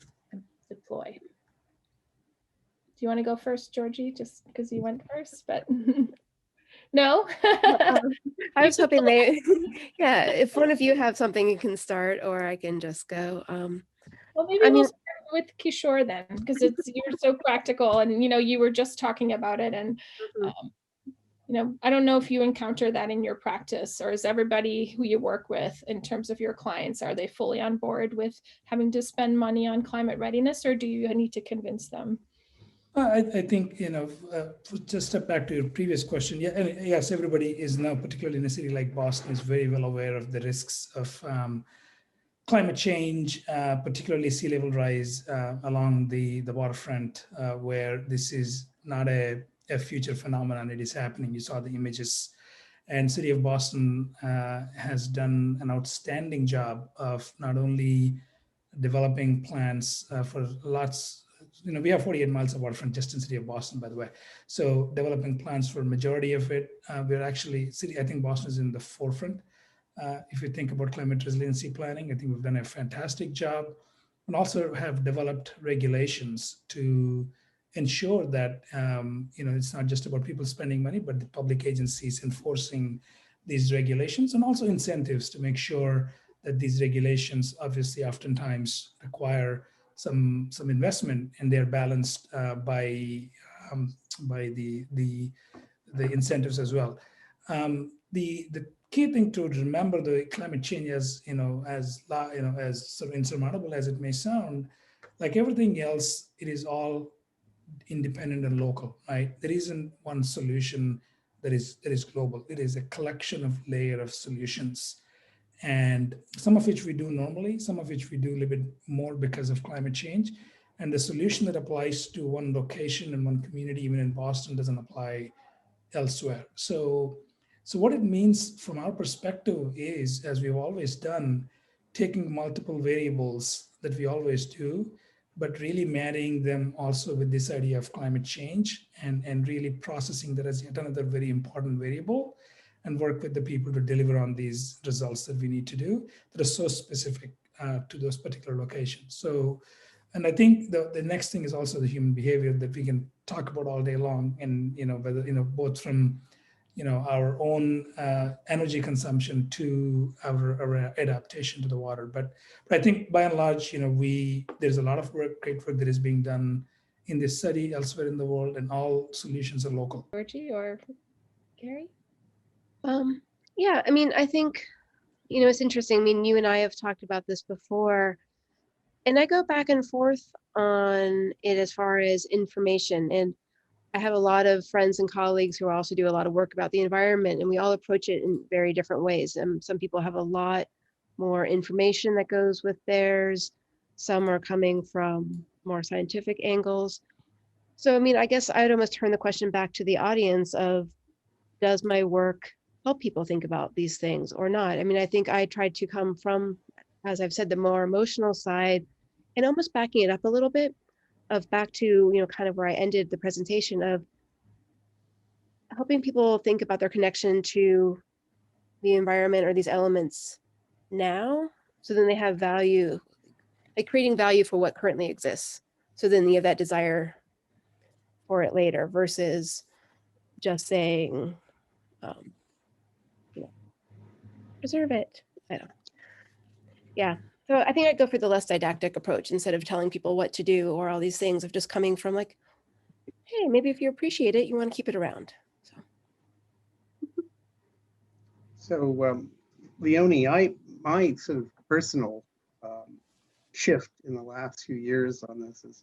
Speaker 1: deploy. Do you want to go first, Georgie, just because you went first, but no?
Speaker 2: I was hoping yeah, if one of you have something, you can start, or I can just go.
Speaker 1: Well, maybe we'll start with Kishore then, because you're so practical, and you were just talking about it, and I don't know if you encounter that in your practice, or is everybody who you work with in terms of your clients, are they fully on board with having to spend money on climate readiness, or do you need to convince them?
Speaker 4: I think, just step back to your previous question. Yeah, and yes, everybody is now, particularly in a city like Boston, is very well aware of the risks of climate change, particularly sea level rise along the waterfront, where this is not a future phenomenon. It is happening. You saw the images. And City of Boston has done an outstanding job of not only developing plans for lots. We have 48 miles of waterfront just in City of Boston, by the way. So developing plans for majority of it. We're actually, I think Boston is in the forefront. If you think about climate resiliency planning, I think we've done a fantastic job, and also have developed regulations to ensure that it's not just about people spending money, but the public agencies enforcing these regulations, and also incentives to make sure that these regulations obviously oftentimes require some investment, and they're balanced by the incentives as well. The key thing to remember, the climate change, as sort of insurmountable as it may sound, like everything else, it is all independent and local, right? There isn't one solution that is global. It is a collection of layer of solutions, and some of which we do normally, some of which we do a little bit more because of climate change. And the solution that applies to one location and one community, even in Boston, doesn't apply elsewhere. So what it means from our perspective is, as we've always done, taking multiple variables that we always do, but really marrying them also with this idea of climate change, and really processing that as yet another very important variable, and work with the people to deliver on these results that we need to do that are so specific to those particular locations. So, and I think the next thing is also the human behavior that we can talk about all day long, and whether both from our own energy consumption to our adaptation to the water. But I think by and large, there's a lot of great work that is being done in this study, elsewhere in the world, and all solutions are local.
Speaker 1: Georgie or Kerry?
Speaker 2: Yeah, I mean, I think, it's interesting. I mean, you and I have talked about this before, and I go back and forth on it as far as information. And I have a lot of friends and colleagues who also do a lot of work about the environment, and we all approach it in very different ways. And some people have a lot more information that goes with theirs. Some are coming from more scientific angles. So, I mean, I guess I'd almost turn the question back to the audience of, does my work help people think about these things or not. I mean, I think I tried to come from, as I've said, the more emotional side and almost backing it up a little bit of back to, you know, kind of where I ended the presentation of helping people think about their connection to the environment or these elements now. So then they have value, like creating value for what currently exists. So then you have that desire for it later versus just saying, you know, preserve it. I don't. Yeah. So I think I'd go for the less didactic approach instead of telling people what to do or all these things of just coming from like, hey, maybe if you appreciate it, you want to keep it around. So.
Speaker 3: So, Leonie, my sort of personal shift in the last few years on this is,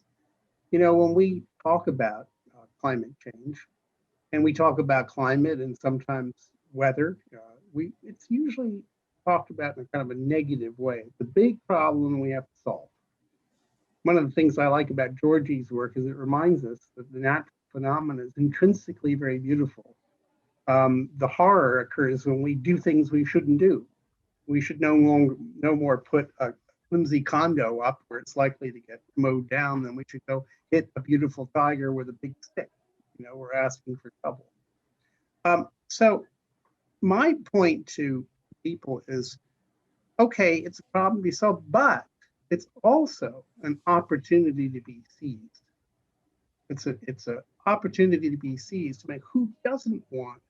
Speaker 3: you know, when we talk about climate change and we talk about climate and sometimes weather, it's usually talked about in a kind of a negative way. It's a big problem we have to solve. One of the things I like about Georgie's work is it reminds us that the natural phenomena is intrinsically very beautiful. The horror occurs when we do things we shouldn't do. We should no more put a flimsy condo up where it's likely to get mowed down than we should go hit a beautiful tiger with a big stick. You know, we're asking for trouble. So my point to people is, okay, it's a problem to be solved, but it's also an opportunity to be seized. It's an opportunity to be seized to make who doesn't want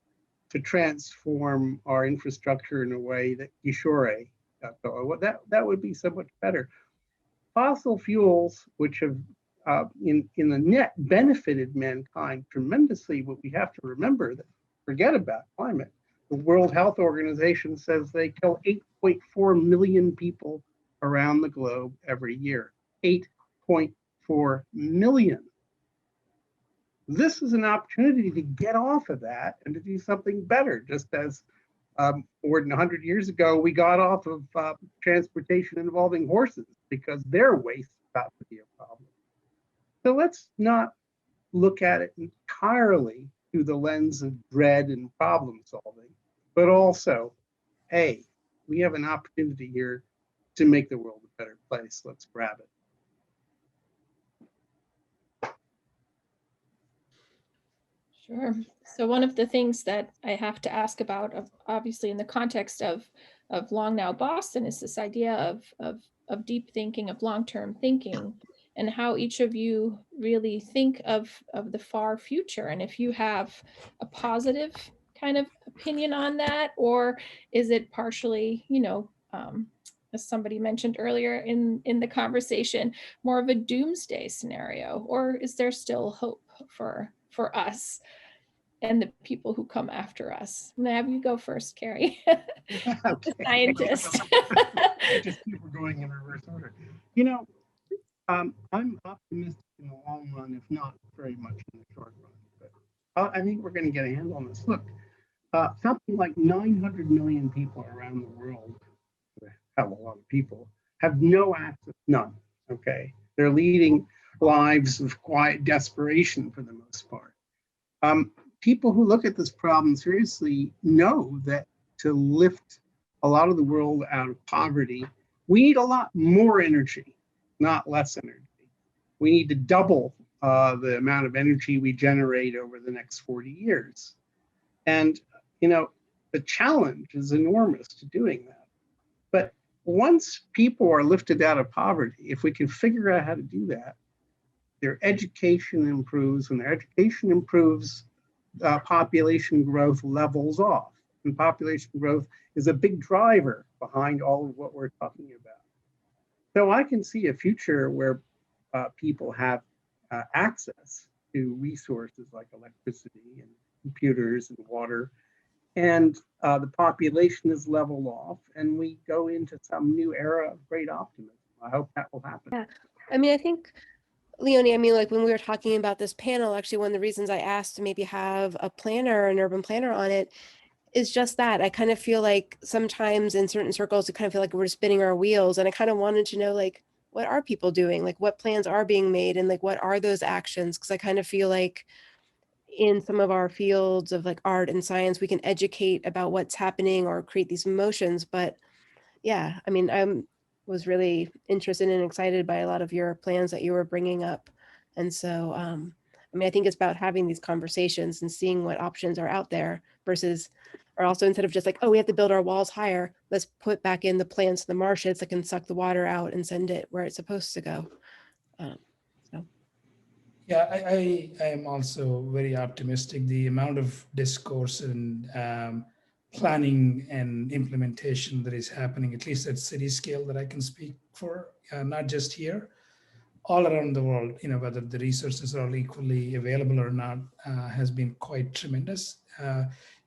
Speaker 3: to transform our infrastructure in a way that Kishore that would be so much better. Fossil fuels, which have in the net benefited mankind tremendously, but we have to remember that forget about climate. The World Health Organization says they kill 8.4 million people around the globe every year. 8.4 million. This is an opportunity to get off of that and to do something better, just as more than 100 years ago, we got off of transportation involving horses because their waste got to be a problem. So let's not look at it entirely through the lens of dread and problem solving, but also, hey, we have an opportunity here to make the world a better place. Let's grab it.
Speaker 1: Sure. So one of the things that I have to ask about, obviously in the context of Long Now Boston, is this idea of deep thinking, of long-term thinking, and how each of you really think of the far future, and if you have a positive kind of opinion on that, or is it partially, you know, as somebody mentioned earlier in the conversation, more of a doomsday scenario, or is there still hope for us and the people who come after us? I'm gonna have you go first, Kerry.
Speaker 3: Okay.
Speaker 1: Scientist.
Speaker 3: Just keep going in reverse order. You know, I'm optimistic in the long run, if not very much in the short run. But I think we're going to get a handle on this. Look, something like 900 million people around the world, a hell of a lot of people, have no access, none. Okay, they're leading lives of quiet desperation for the most part. People who look at this problem seriously know that to lift a lot of the world out of poverty, we need a lot more energy, not less energy. We need to double the amount of energy we generate over the next 40 years. And, you know, the challenge is enormous to doing that. But once people are lifted out of poverty, if we can figure out how to do that, their education improves. When their education improves, population growth levels off. And population growth is a big driver behind all of what we're talking about. So I can see a future where people have access to resources like electricity and computers and water, and the population is leveled off, and we go into some new era of great optimism. I hope that will happen.
Speaker 2: Yeah, I mean, I think, Leonie, I mean, like when we were talking about this panel, actually, one of the reasons I asked to maybe have a planner, an urban planner on it, is just that. I kind of feel like sometimes in certain circles, it kind of feel like we're spinning our wheels. And I kind of wanted to know, like, what are people doing? Like, what plans are being made? And like, what are those actions? Because I kind of feel like, in some of our fields of like art and science, we can educate about what's happening or create these emotions. But yeah, I mean, was really interested and excited by a lot of your plans that you were bringing up. And so, I mean, I think it's about having these conversations and seeing what options are out there versus, or also instead of just like, oh, we have to build our walls higher, let's put back in the plants in the marshes that can suck the water out and send it where it's supposed to go. So.
Speaker 4: Yeah, I am also very optimistic. The amount of discourse and planning and implementation that is happening, at least at city scale, that I can speak for, not just here, all around the world, whether the resources are equally available or not, has been quite tremendous.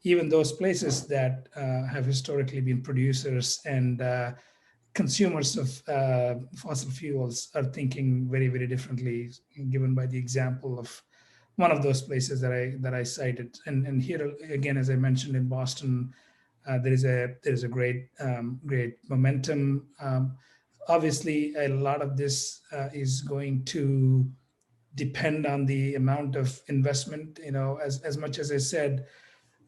Speaker 4: Even those places that have historically been producers and consumers of fossil fuels are thinking very, very differently, given by the example of one of those places that I cited. And here again, as I mentioned in Boston, there is a great momentum. Obviously, a lot of this is going to depend on the amount of investment. As much as I said,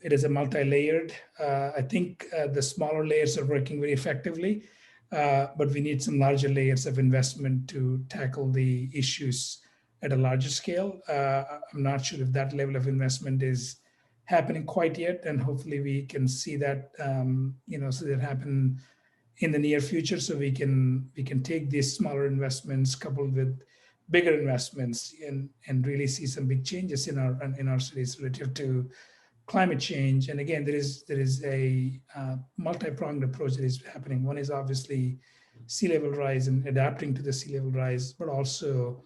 Speaker 4: it is a multi-layered. I think the smaller layers are working very effectively, but we need some larger layers of investment to tackle the issues at a larger scale. I'm not sure if that level of investment is happening quite yet, and hopefully we can see that see that happen in the near future, so we can take these smaller investments coupled with bigger investments and really see some big changes in our cities relative to climate change. And again, there is a multi-pronged approach that is happening. One is obviously sea level rise and adapting to the sea level rise, but also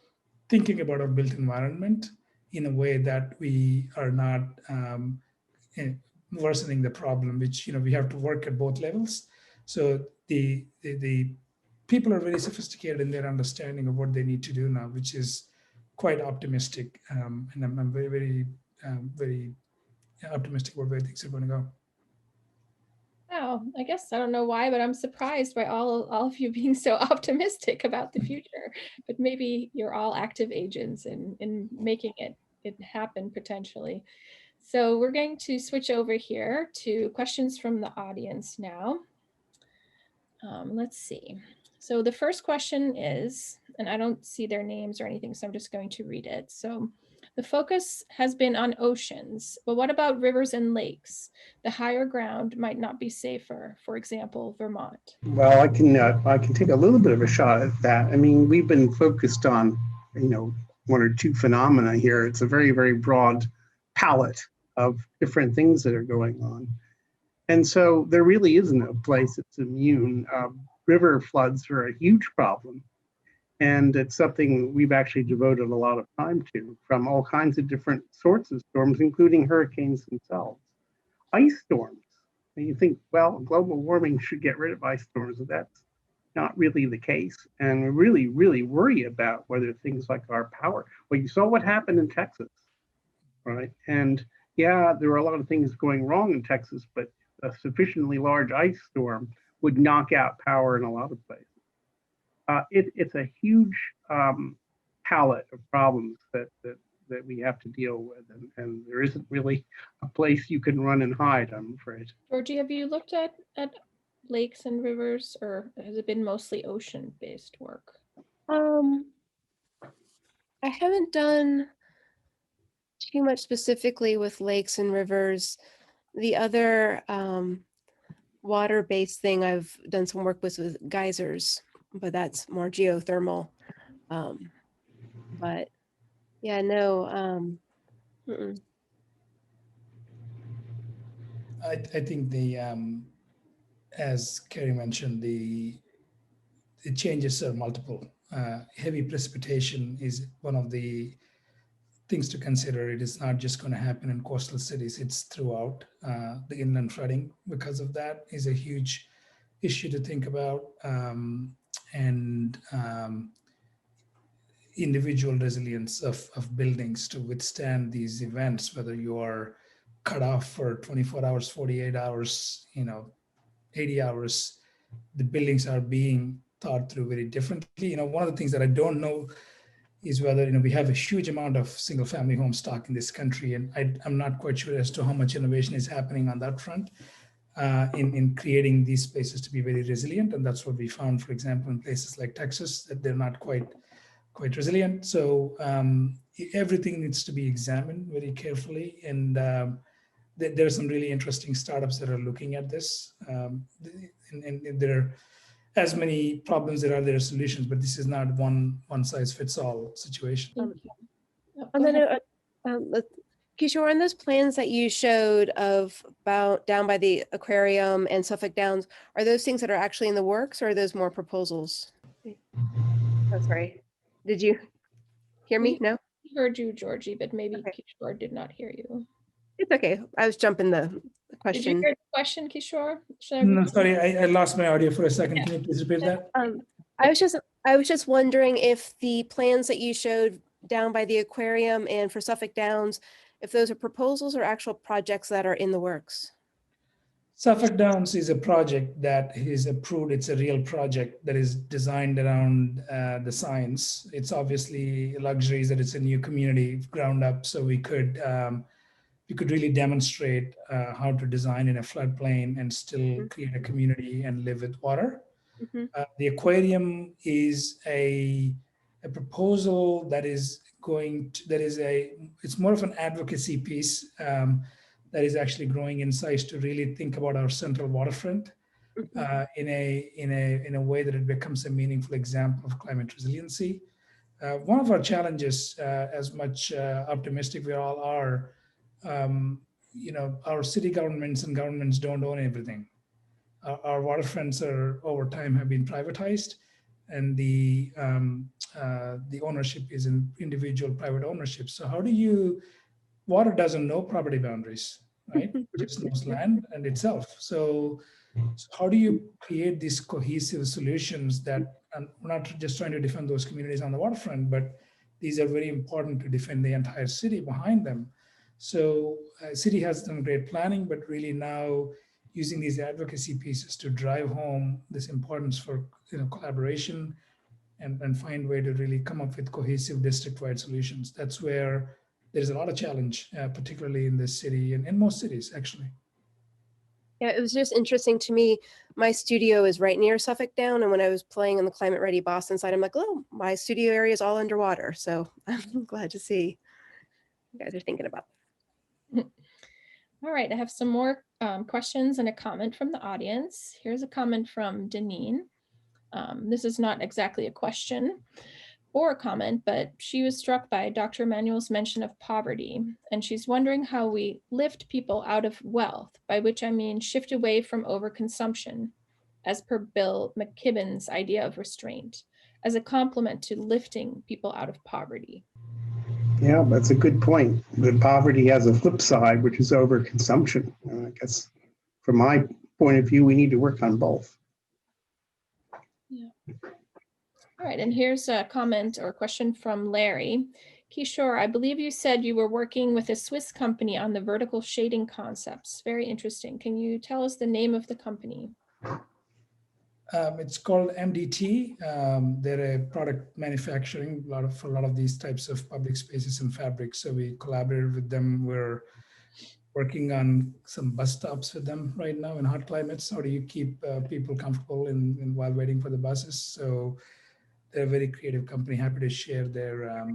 Speaker 4: thinking about our built environment in a way that we are not worsening the problem, which we have to work at both levels. So the people are very sophisticated in their understanding of what they need to do now, which is quite optimistic. And I'm very, very, very optimistic about where things are going to go.
Speaker 1: Wow, I guess I don't know why, but I'm surprised by all of you being so optimistic about the future. But maybe you're all active agents in making it happen potentially. So we're going to switch over here to questions from the audience now. Let's see. So the first question is, and I don't see their names or anything, so I'm just going to read it. So the focus has been on oceans, but what about rivers and lakes? The higher ground might not be safer, for example, Vermont.
Speaker 3: Well, I can take a little bit of a shot at that. I mean, we've been focused on, one or two phenomena here. It's a very, very broad palette of different things that are going on. And so there really isn't a place that's immune. River floods are a huge problem. And it's something we've actually devoted a lot of time to, from all kinds of different sorts of storms, including hurricanes themselves. Ice storms. And you think, well, global warming should get rid of ice storms, but that's not really the case. And we really, really worry about whether things like our power. Well, you saw what happened in Texas, right? And yeah, there were a lot of things going wrong in Texas, but a sufficiently large ice storm would knock out power in a lot of places. It's a huge palette of problems that we have to deal with, and there isn't really a place you can run and hide, I'm afraid.
Speaker 1: Georgie, have you looked at lakes and rivers, or has it been mostly ocean-based work?
Speaker 2: I haven't done too much specifically with lakes and rivers. The other water-based thing I've done some work with geysers, but that's more geothermal. But yeah, no.
Speaker 4: I think as Kerry mentioned, the changes are multiple. Heavy precipitation is one of the things to consider. It is not just going to happen in coastal cities, it's throughout. The inland flooding, because of that, is a huge issue to think about. And individual resilience of buildings to withstand these events, whether you are cut off for 24 hours, 48 hours, 80 hours, the buildings are being thought through very differently. One of the things that I don't know is whether we have a huge amount of single family home stock in this country, and I'm not quite sure as to how much innovation is happening on that front in creating these spaces to be very resilient. And that's what we found, for example, in places like Texas, that they're not quite resilient. So everything needs to be examined very carefully, and there are some really interesting startups that are looking at this, and there are as many problems there are solutions, but this is not one size fits all situation.
Speaker 1: Thank you. Oh,
Speaker 2: On
Speaker 1: go
Speaker 2: the
Speaker 1: ahead.
Speaker 2: note, Kishore, on those plans that you showed of about down by the aquarium and Suffolk Downs, are those things that are actually in the works, or are those more proposals? Oh, sorry. Did you hear me? No?
Speaker 1: We heard you, Georgie, but maybe
Speaker 2: Okay.
Speaker 1: Kishore did not hear you.
Speaker 2: It's okay. I was jumping the
Speaker 1: Did you
Speaker 2: question.
Speaker 1: hear the question, Kishore? Should I
Speaker 4: No,
Speaker 1: repeat?
Speaker 4: sorry, I lost my audio for a second.
Speaker 1: Yeah.
Speaker 4: Can you please repeat that?
Speaker 2: I was just wondering if the plans that you showed down by the aquarium and for Suffolk Downs, if those are proposals or actual projects that are in the works.
Speaker 4: Suffolk Downs is a project that is approved. It's a real project that is designed around the science. It's obviously luxuries that it's a new community ground up, so we could really demonstrate how to design in a floodplain and still create a community and live with water.
Speaker 2: Mhm.
Speaker 4: The aquarium is a proposal that is it's more of an advocacy piece that is actually growing in size to really think about our central waterfront in a way that it becomes a meaningful example of climate resiliency. One of our challenges, as much optimistic we all are, our city governments and governments don't own everything. Our waterfronts are over time have been privatized, and the ownership is in individual private ownership. So how do you? Water doesn't know property boundaries, right? It just knows land and itself. So how do you create these cohesive solutions that are not just trying to defend those communities on the waterfront, but these are very important to defend the entire city behind them. So city has done great planning, but really now using these advocacy pieces to drive home this importance for collaboration and find way to really come up with cohesive district-wide solutions. That's where there's a lot of challenge, particularly in this city and in most cities, actually.
Speaker 2: Yeah, it was just interesting to me. My studio is right near Suffolk Down, and when I was playing on the Climate Ready Boston side, I'm like, oh, my studio area is all underwater. So I'm glad to see you guys are thinking about that.
Speaker 1: All right, I have some more questions and a comment from the audience. Here's a comment from Deneen. This is not exactly a question or a comment, but she was struck by Dr. Emanuel's mention of poverty, and she's wondering how we lift people out of wealth, by which I mean shift away from overconsumption, as per Bill McKibben's idea of restraint, as a complement to lifting people out of poverty.
Speaker 3: Yeah, that's a good point. But poverty has a flip side, which is overconsumption. I guess from my point of view, we need to work on both.
Speaker 1: Yeah. All right, and here's a comment or question from Larry. Kishore, I believe you said you were working with a Swiss company on the vertical shading concepts. Very interesting. Can you tell us the name of the company?
Speaker 4: It's called MDT. They're a product manufacturing for a lot of these types of public spaces and fabrics. So we collaborated with them. We're working on some bus stops with them right now in hot climates. How do you keep people comfortable while waiting for the buses? So they're a very creative company. Happy to share their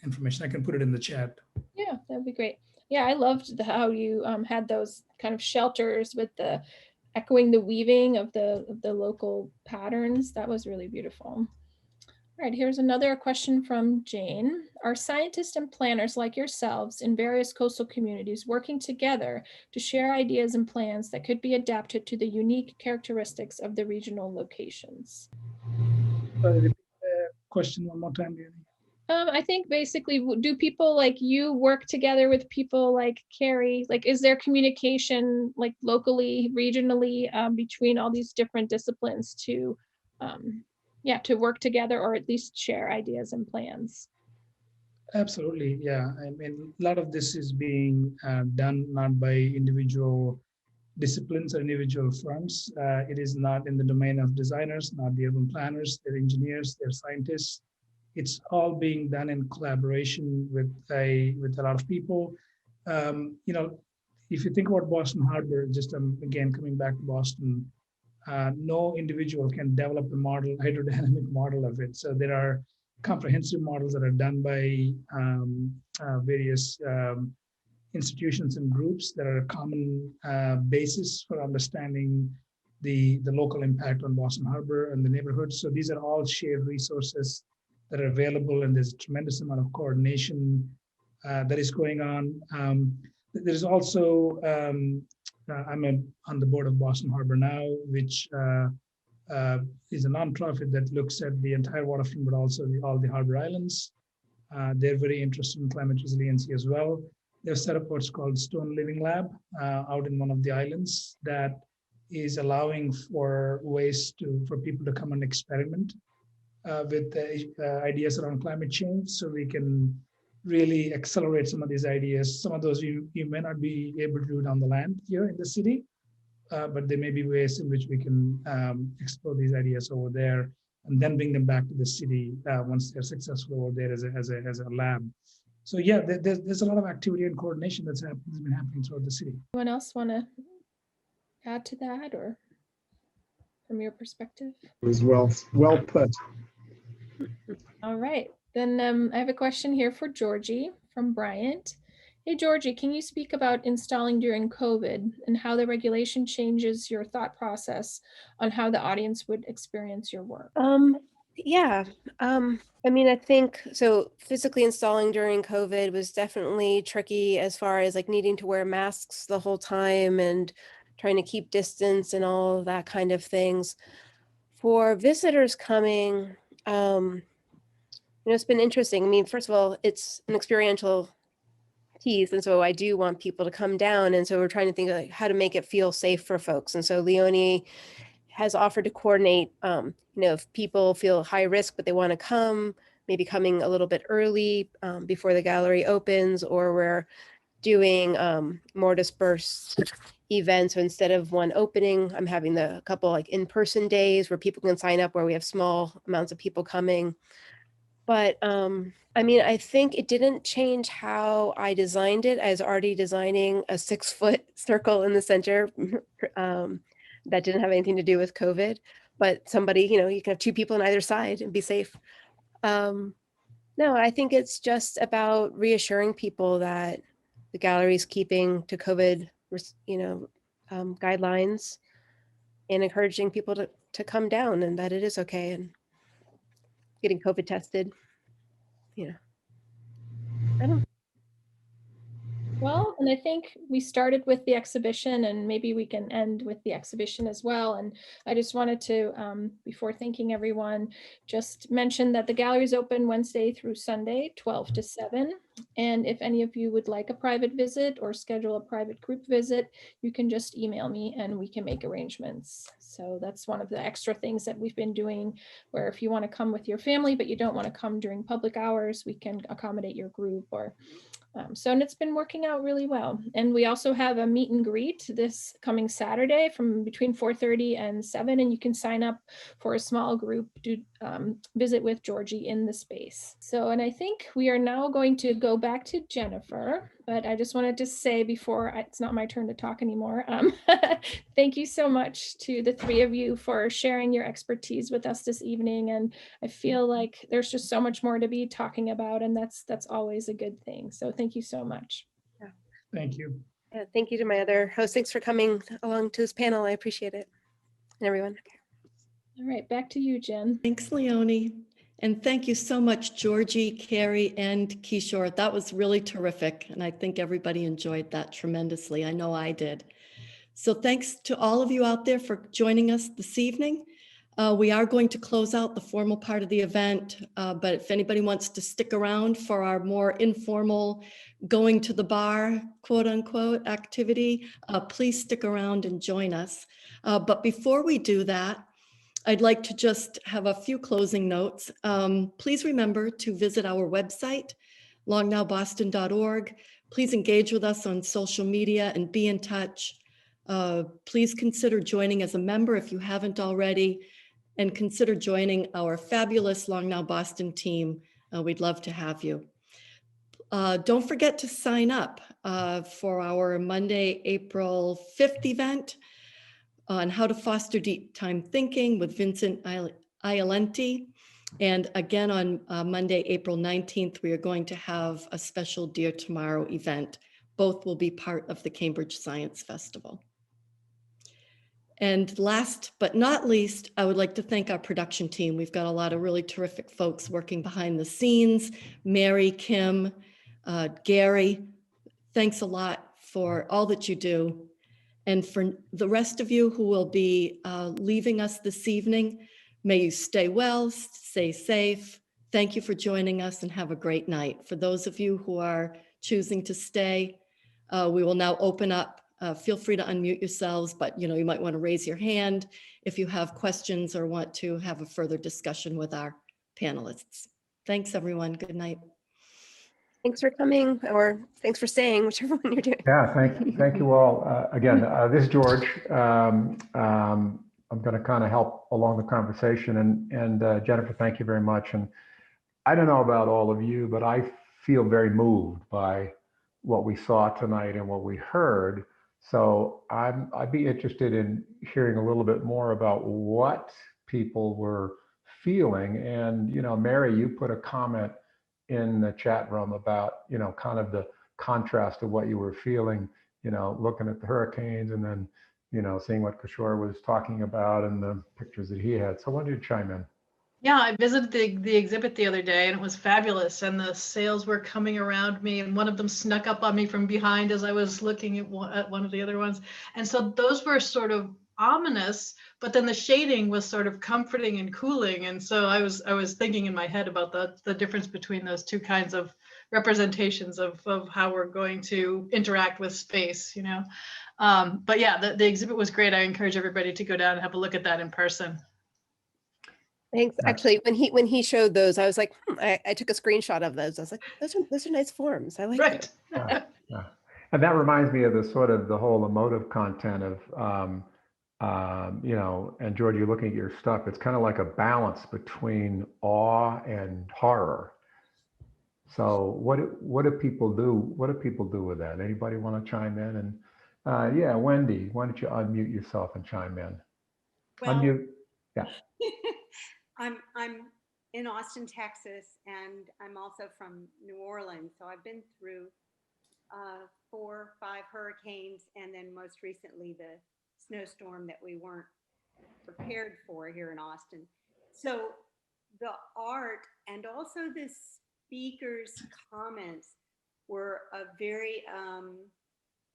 Speaker 4: information. I can put it in the chat.
Speaker 1: Yeah, that'd be great. Yeah, I loved how you had those kind of shelters with the echoing the weaving of the local patterns. That was really beautiful. All right, here's another question from Jane. Are scientists and planners like yourselves in various coastal communities working together to share ideas and plans that could be adapted to the unique characteristics of the regional locations?
Speaker 4: Repeat the question one more time, Danny.
Speaker 1: I think basically, do people like you work together with people like Kerry? Like, is there communication like locally, regionally between all these different disciplines to, to work together or at least share ideas and plans?
Speaker 4: Absolutely, yeah. I mean, a lot of this is being done not by individual disciplines or individual firms. It is not in the domain of designers, not the urban planners. They're engineers, they're scientists. It's all being done in collaboration with a lot of people. If you think about Boston Harbor, just again coming back to Boston, no individual can develop a model, hydrodynamic model of it. So there are comprehensive models that are done by various institutions and groups that are a common basis for understanding the local impact on Boston Harbor and the neighborhood. So these are all shared resources that are available, and there's a tremendous amount of coordination that is going on. There's also, I'm on the board of Boston Harbor Now, which is a nonprofit that looks at the entire waterfront, but also all the harbor islands. They're very interested in climate resiliency as well. They've set up what's called Stone Living Lab out in one of the islands that is allowing for ways for people to come and experiment with ideas around climate change, so we can really accelerate some of these ideas. Some of those you may not be able to do it on the land here in the city, but there may be ways in which we can explore these ideas over there and then bring them back to the city once they're successful over there as a lab. So yeah, there's a lot of activity and coordination that's been happening throughout the city.
Speaker 1: Anyone else want to add to that, or from your perspective?
Speaker 3: It was well put.
Speaker 1: All right, then I have a question here for Georgie from Bryant. Hey, Georgie, can you speak about installing during COVID and how the regulation changes your thought process on how the audience would experience your work?
Speaker 2: Yeah. I mean, I think so. Physically installing during COVID was definitely tricky as far as like needing to wear masks the whole time and trying to keep distance and all of that kind of things. For visitors coming, it's been interesting. I mean, first of all, it's an experiential piece, and so I do want people to come down, and so we're trying to think of like how to make it feel safe for folks. And so Leonie has offered to coordinate, if people feel high risk but they want to come, maybe coming a little bit early before the gallery opens, or we're doing more dispersed events. So instead of one opening, I'm having a couple like in-person days where people can sign up, where we have small amounts of people coming. But I mean, I think it didn't change how I designed it. I was already designing a 6-foot circle in the center that didn't have anything to do with COVID, but somebody, you can have 2 people on either side and be safe. No, I think it's just about reassuring people that the gallery is keeping to COVID, guidelines, and encouraging people to come down, and that it is okay, and getting COVID tested.
Speaker 1: Well, and I think we started with the exhibition, and maybe we can end with the exhibition as well. And I just wanted to, before thanking everyone, just mention that the gallery is open Wednesday through Sunday, 12 to 7. And if any of you would like a private visit or schedule a private group visit, you can just email me and we can make arrangements. So that's one of the extra things that we've been doing, where if you want to come with your family, but you don't want to come during public hours, we can accommodate your group. Or and it's been working out really well. And we also have a meet and greet this coming Saturday from between 4:30 and 7, and you can sign up for a small group to visit with Georgie in the space. So, and I think we are now going to go back to Jennifer, but I just wanted to say before it's not my turn to talk anymore, thank you so much to the 3 of you for sharing your expertise with us this evening. And I feel like there's just so much more to be talking about, and that's always a good thing. So thank you so much.
Speaker 2: Yeah.
Speaker 4: Thank you.
Speaker 2: Yeah, thank you to my other hosts. Thanks for coming along to this panel. I appreciate it. And everyone.
Speaker 1: All right, back to you, Jen.
Speaker 5: Thanks, Leonie. And thank you so much, Georgie, Kerry, and Kishore. That was really terrific. And I think everybody enjoyed that tremendously. I know I did. So thanks to all of you out there for joining us this evening. We are going to close out the formal part of the event, but if anybody wants to stick around for our more informal going to the bar, quote unquote, activity, please stick around and join us. But before we do that, I'd like to just have a few closing notes. Please remember to visit our website, longnowboston.org. Please engage with us on social media and be in touch. Please consider joining as a member if you haven't already. and consider joining our fabulous Long Now Boston team. We'd love to have you. Don't forget to sign up for our Monday, April 5th event on how to foster deep time thinking with Vincent Iolenti. And again, on Monday, April 19th, we are going to have a special Dear Tomorrow event. Both will be part of the Cambridge Science Festival. And last but not least, I would like to thank our production team. We've got a lot of really terrific folks working behind the scenes. Mary, Kim, Gary, thanks a lot for all that you do. And for the rest of you who will be leaving us this evening, may you stay well, stay safe. Thank you for joining us and have a great night. For those of you who are choosing to stay, we will now open up. Feel free to unmute yourselves, but you might want to raise your hand if you have questions or want to have a further discussion with our panelists. Thanks, everyone. Good night.
Speaker 2: Thanks for coming, or thanks for staying, whichever one you're doing.
Speaker 6: Yeah, thank you all. Again, this is George. I'm going to kind of help along the conversation. And Jennifer, thank you very much. And I don't know about all of you, but I feel very moved by what we saw tonight and what we heard. So I'd be interested in hearing a little bit more about what people were feeling. And, Mary, you put a comment in the chat room about, kind of the contrast of what you were feeling, looking at the hurricanes and then, seeing what Kishore was talking about and the pictures that he had. So why don't you chime in?
Speaker 7: Yeah, I visited the exhibit the other day and it was fabulous. And the sails were coming around me and one of them snuck up on me from behind as I was looking at one of the other ones. And so those were sort of ominous, but then the shading was sort of comforting and cooling. And so I was thinking in my head about the difference between those two kinds of representations of how we're going to interact with space, But yeah, the exhibit was great. I encourage everybody to go down and have a look at that in person.
Speaker 2: Thanks. Actually, when he showed those, I was like, I took a screenshot of those. I was like, those are nice forms. I like
Speaker 7: Right.
Speaker 6: Yeah. And that reminds me of the whole emotive content of, and George, you're looking at your stuff. It's kind of like a balance between awe and horror. So what do people do? What do people do with that? Anybody want to chime in? And yeah, Wendy, why don't you unmute yourself and chime in?
Speaker 8: Well,
Speaker 6: Unmute. Yeah.
Speaker 8: I'm in Austin, Texas, and I'm also from New Orleans. So I've been through 4 or 5 hurricanes, and then most recently the snowstorm that we weren't prepared for here in Austin. So the art and also the speaker's comments were a very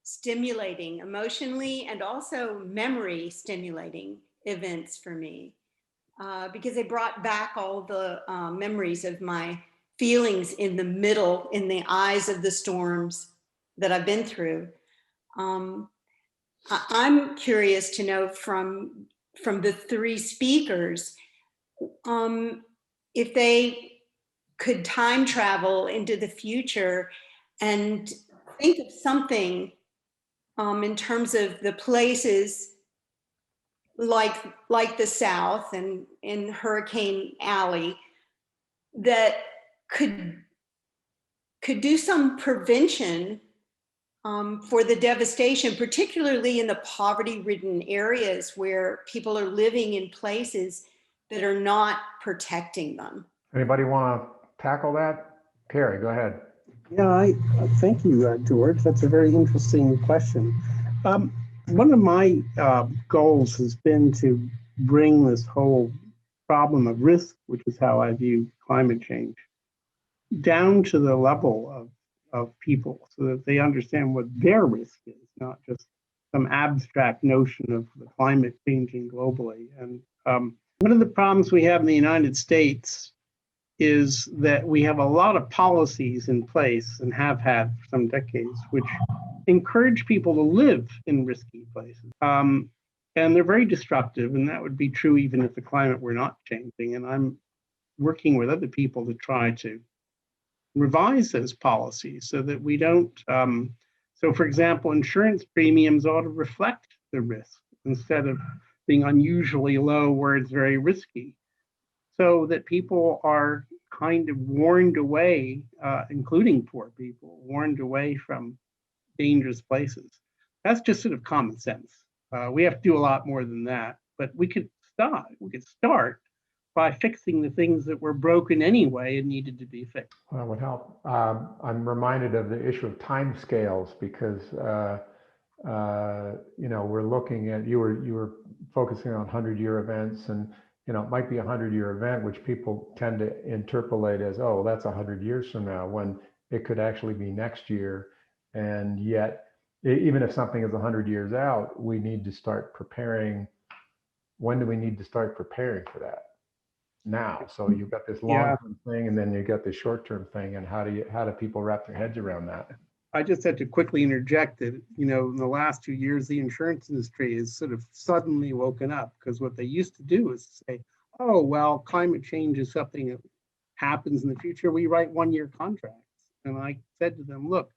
Speaker 8: stimulating emotionally and also memory stimulating events for me. Because they brought back all the memories of my feelings in the eyes of the storms that I've been through. I'm curious to know from the 3 speakers if they could time travel into the future and think of something in terms of the places like the South and in Hurricane Alley that could do some prevention for the devastation, particularly in the poverty-ridden areas where people are living in places that are not protecting them.
Speaker 6: Anybody want to tackle that? Kerry, go ahead.
Speaker 3: Yeah, thank you, George. That's a very interesting question. One of my goals has been to bring this whole problem of risk, which is how I view climate change, down to the level of people so that they understand what their risk is, not just some abstract notion of the climate changing globally. And one of the problems we have in the United States is that we have a lot of policies in place and have had for some decades, which encourage people to live in risky places. And they're very destructive, and that would be true even if the climate were not changing. And I'm working with other people to try to revise those policies so that we don't, so for example, insurance premiums ought to reflect the risk instead of being unusually low where it's very risky, so that people are kind of warned away, including poor people, warned away from dangerous places. That's just sort of common sense. We have to do a lot more than that, but we could start. We could start by fixing the things that were broken anyway and needed to be fixed.
Speaker 6: Well, that would help. I'm reminded of the issue of timescales because we're looking at you were focusing on 100-year events, and it might be a 100-year event, which people tend to interpolate as, oh, well, that's 100 years from now, when it could actually be next year. And yet, even if something is 100 years out, we need to start preparing. When do we need to start preparing for that? Now. So you've got this long-term thing, and then you got the short-term thing, and how do people wrap their heads around that?
Speaker 3: I just had to quickly interject that, in the last 2 years, the insurance industry has sort of suddenly woken up, because what they used to do is say, oh, well, climate change is something that happens in the future. We write 1-year contracts. And I said to them, look,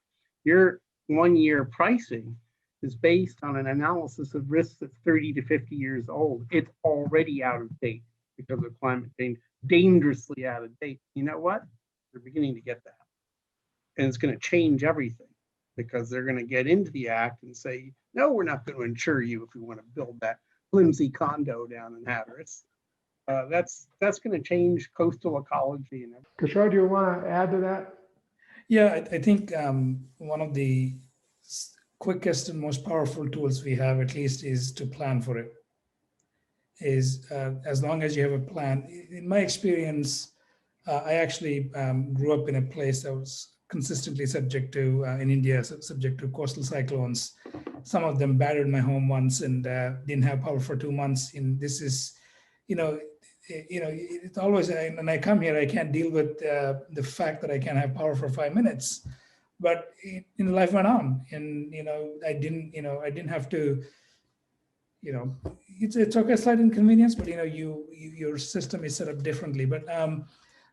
Speaker 3: your 1-year pricing is based on an analysis of risks that's 30 to 50 years old. It's already out of date because of climate change, dangerously out of date. You know what? They're beginning to get that. And it's going to change everything, because they're going to get into the act and say, no, we're not going to insure you if we want to build that flimsy condo down in Hatteras. That's going to change coastal ecology. And
Speaker 6: Kishore, do you want to add to that?
Speaker 4: Yeah, I think one of the quickest and most powerful tools we have, at least, is to plan for it. Is as long as you have a plan. In my experience, I actually grew up in a place that was consistently subject to, in India, subject to coastal cyclones. Some of them battered my home once and didn't have power for 2 months. And this is, it's always, when I come here, I can't deal with the fact that I can't have power for 5 minutes. But life went on, and I didn't have to. It's okay, a slight inconvenience, but your system is set up differently. But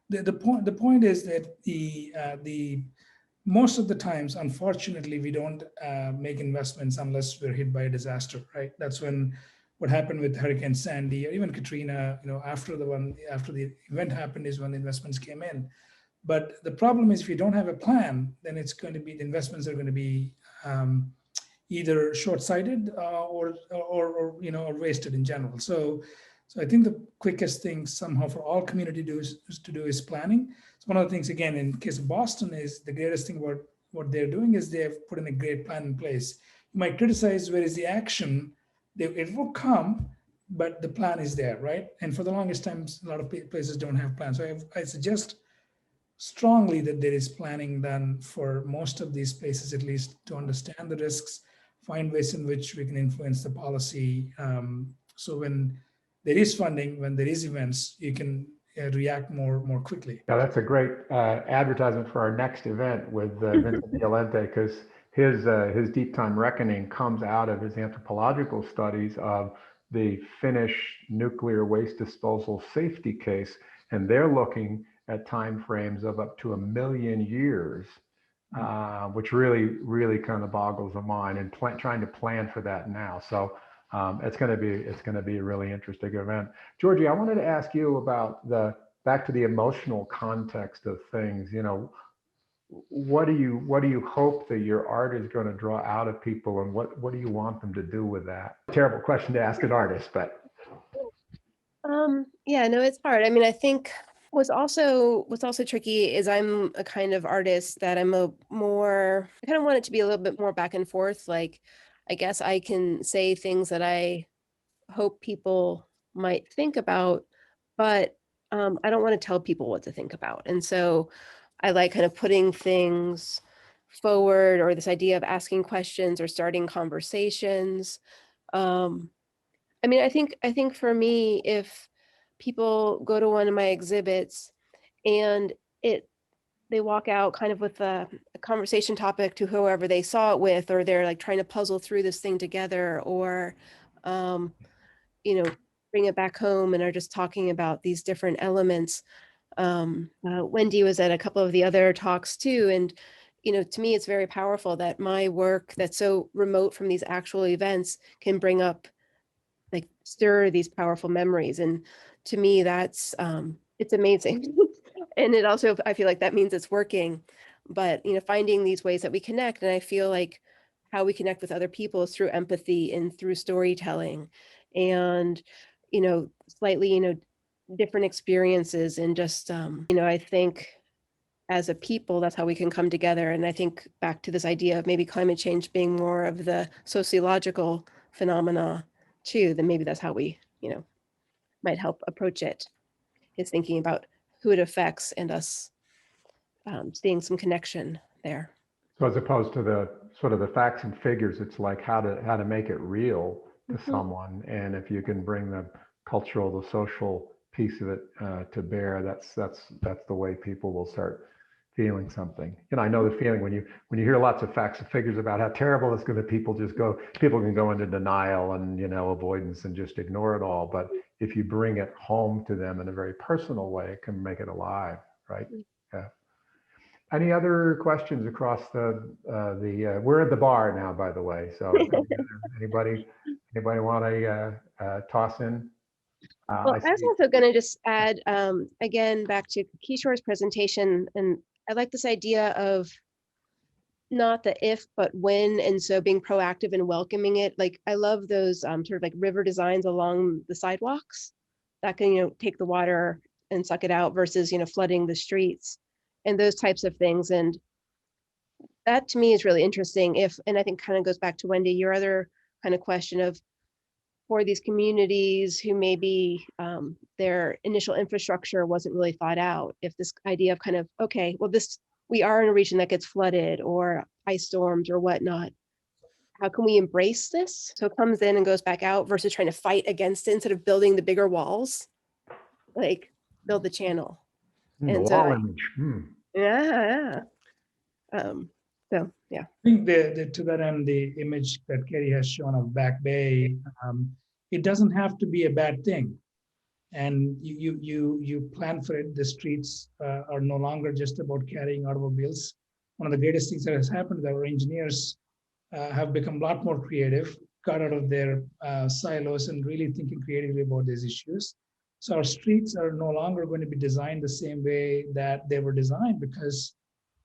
Speaker 4: the point is that the most of the times, unfortunately, we don't make investments unless we're hit by a disaster, right? That's when what happened with Hurricane Sandy or even Katrina, after the event happened is when the investments came in. But the problem is, if you don't have a plan, then it's going to be, the investments are going to be either short-sighted or wasted in general. So I think the quickest thing somehow for all community to do is planning. So one of the things, again, in case of Boston, is the greatest thing about what they're doing is they've put in a great plan in place. You might criticize where is the action. It will come, but the plan is there, right? And for the longest time, a lot of places don't have plans. So I suggest strongly that there is planning done for most of these places, at least, to understand the risks, find ways in which we can influence the policy. So when there is funding, when there is events, you can react more quickly.
Speaker 6: Yeah, that's a great advertisement for our next event with Vincent Violente, because his deep time reckoning comes out of his anthropological studies of the Finnish nuclear waste disposal safety case, and they're looking at time frames of up to 1 million years, which really kind of boggles the mind, and trying to plan for that now. So it's going to be a really interesting event. Georgie, I wanted to ask you about back to the emotional context of things. What do you hope that your art is going to draw out of people, and what do you want them to do with that? Terrible question to ask an artist, but
Speaker 2: yeah, no, it's hard. I mean, I think what's also tricky is I'm a kind of artist that I kind of want it to be a little bit more back and forth. Like, I guess I can say things that I hope people might think about, but I don't want to tell people what to think about. And so I like kind of putting things forward, or this idea of asking questions or starting conversations. I mean, I think for me, if people go to one of my exhibits and they walk out kind of with a conversation topic to whoever they saw it with, or they're like trying to puzzle through this thing together, or bring it back home and are just talking about these different elements. Wendy was at a couple of the other talks too, and to me, it's very powerful that my work that's so remote from these actual events can bring up like stir these powerful memories. And to me, that's it's amazing. And it also, I feel like that means it's working. But finding these ways that we connect, and I feel like how we connect with other people is through empathy and through storytelling, and slightly different experiences, and just I think as a people, that's how we can come together. And I think back to this idea of maybe climate change being more of the sociological phenomena too, then maybe that's how we, might help approach it, is thinking about who it affects and us seeing some connection there.
Speaker 6: So as opposed to the sort of the facts and figures, it's like how to make it real to someone. And if you can bring the cultural, the social piece of it to bear, that's the way people will start feeling something. I know the feeling when you hear lots of facts and figures about how terrible it's going to, people can go into denial and avoidance and just ignore it all. But if you bring it home to them in a very personal way, it can make it alive, right? Yeah. Any other questions across we're at the bar now, by the way. So anybody want to toss in?
Speaker 2: Well, I was also going to just add, again, back to Kishore's presentation, and I like this idea of not the if, but when, and so being proactive and welcoming it. Like, I love those sort of like river designs along the sidewalks that can, take the water and suck it out versus, flooding the streets and those types of things. And that to me is really interesting. And I think kind of goes back to Wendy, your other kind of question of, for these communities who maybe their initial infrastructure wasn't really thought out, if this idea of kind of, okay, well, we are in a region that gets flooded or ice storms or whatnot, how can we embrace this? So it comes in and goes back out versus trying to fight against it instead of building the bigger walls, like build the channel.
Speaker 6: The
Speaker 2: And
Speaker 6: wall
Speaker 2: so,
Speaker 6: image.
Speaker 2: yeah. So yeah.
Speaker 4: I think to that end, the image that Kerry has shown of Back Bay, it doesn't have to be a bad thing. And you plan for it. The streets are no longer just about carrying automobiles. One of the greatest things that has happened is that our engineers have become a lot more creative, got out of their silos and really thinking creatively about these issues. So our streets are no longer going to be designed the same way that they were designed, because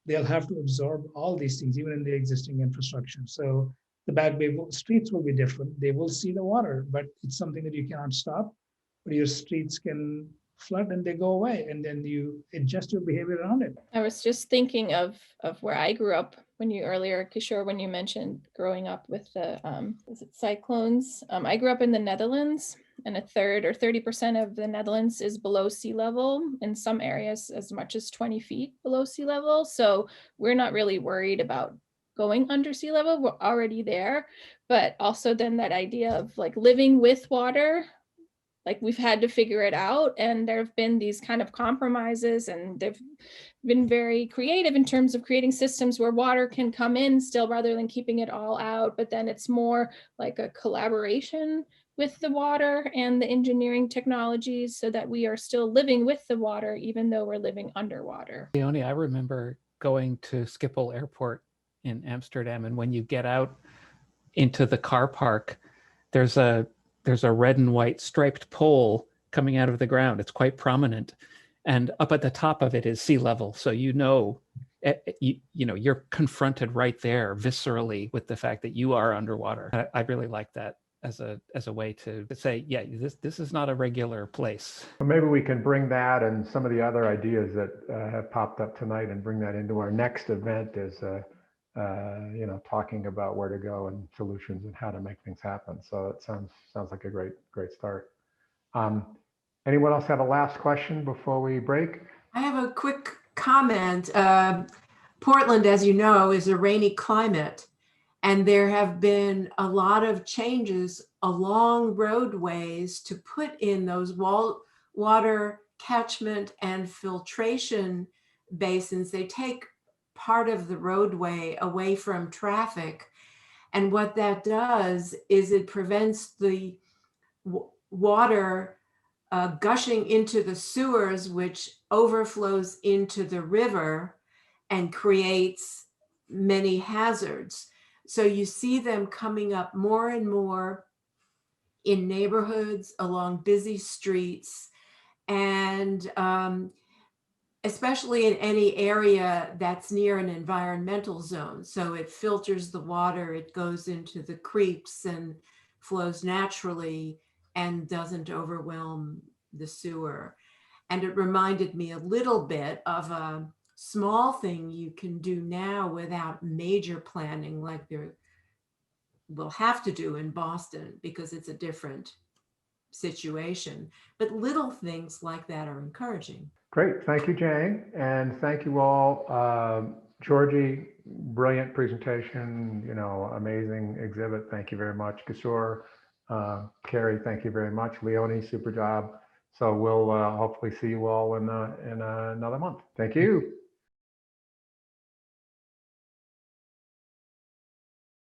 Speaker 4: they'll have to absorb all these things, even in the existing infrastructure. So the Back Bay streets will be different. They will see the water, but it's something that you cannot stop. But your streets can flood and they go away, and then you adjust your behavior around it.
Speaker 1: I was just thinking of where I grew up Kishore, when you mentioned growing up with the cyclones. I grew up in the Netherlands, and 1/3 or 30% of the Netherlands is below sea level. In some areas, as much as 20 feet below sea level. So we're not really worried about going under sea level. We're already there. But also then that idea of like living with water, like we've had to figure it out, and there have been these kind of compromises, and they've been very creative in terms of creating systems where water can come in still rather than keeping it all out. But then it's more like a collaboration with the water and the engineering technologies so that we are still living with the water even though we're living underwater.
Speaker 9: Leonie, I remember going to Schiphol Airport in Amsterdam, and when you get out into the car park, there's a red and white striped pole coming out of the ground. It's quite prominent. And up at the top of it is sea level. So you're confronted right there viscerally with the fact that you are underwater. I really like that as a way to say, yeah, this is not a regular place.
Speaker 6: Well, maybe we can bring that and some of the other ideas that have popped up tonight and bring that into our next event as talking about where to go and solutions and how to make things happen. So it sounds like a great start. Anyone else have a last question before we break?
Speaker 10: I have a quick comment. Portland, as you know, is a rainy climate, and there have been a lot of changes along roadways to put in those water catchment and filtration basins. They take part of the roadway away from traffic. And what that does is it prevents the water gushing into the sewers, which overflows into the river and creates many hazards. So you see them coming up more and more in neighborhoods, along busy streets, and especially in any area that's near an environmental zone. So it filters the water, it goes into the creeks and flows naturally and doesn't overwhelm the sewer. And it reminded me a little bit of a small thing you can do now without major planning, like there will have to do in Boston because it's a different situation. But little things like that are encouraging.
Speaker 6: Great, thank you, Jane, and thank you all. Georgie, brilliant presentation, you know, amazing exhibit. Thank you very much. Kishore, Kerry, thank you very much. Leonie, super job. So we'll hopefully see you all in another month. Thank you.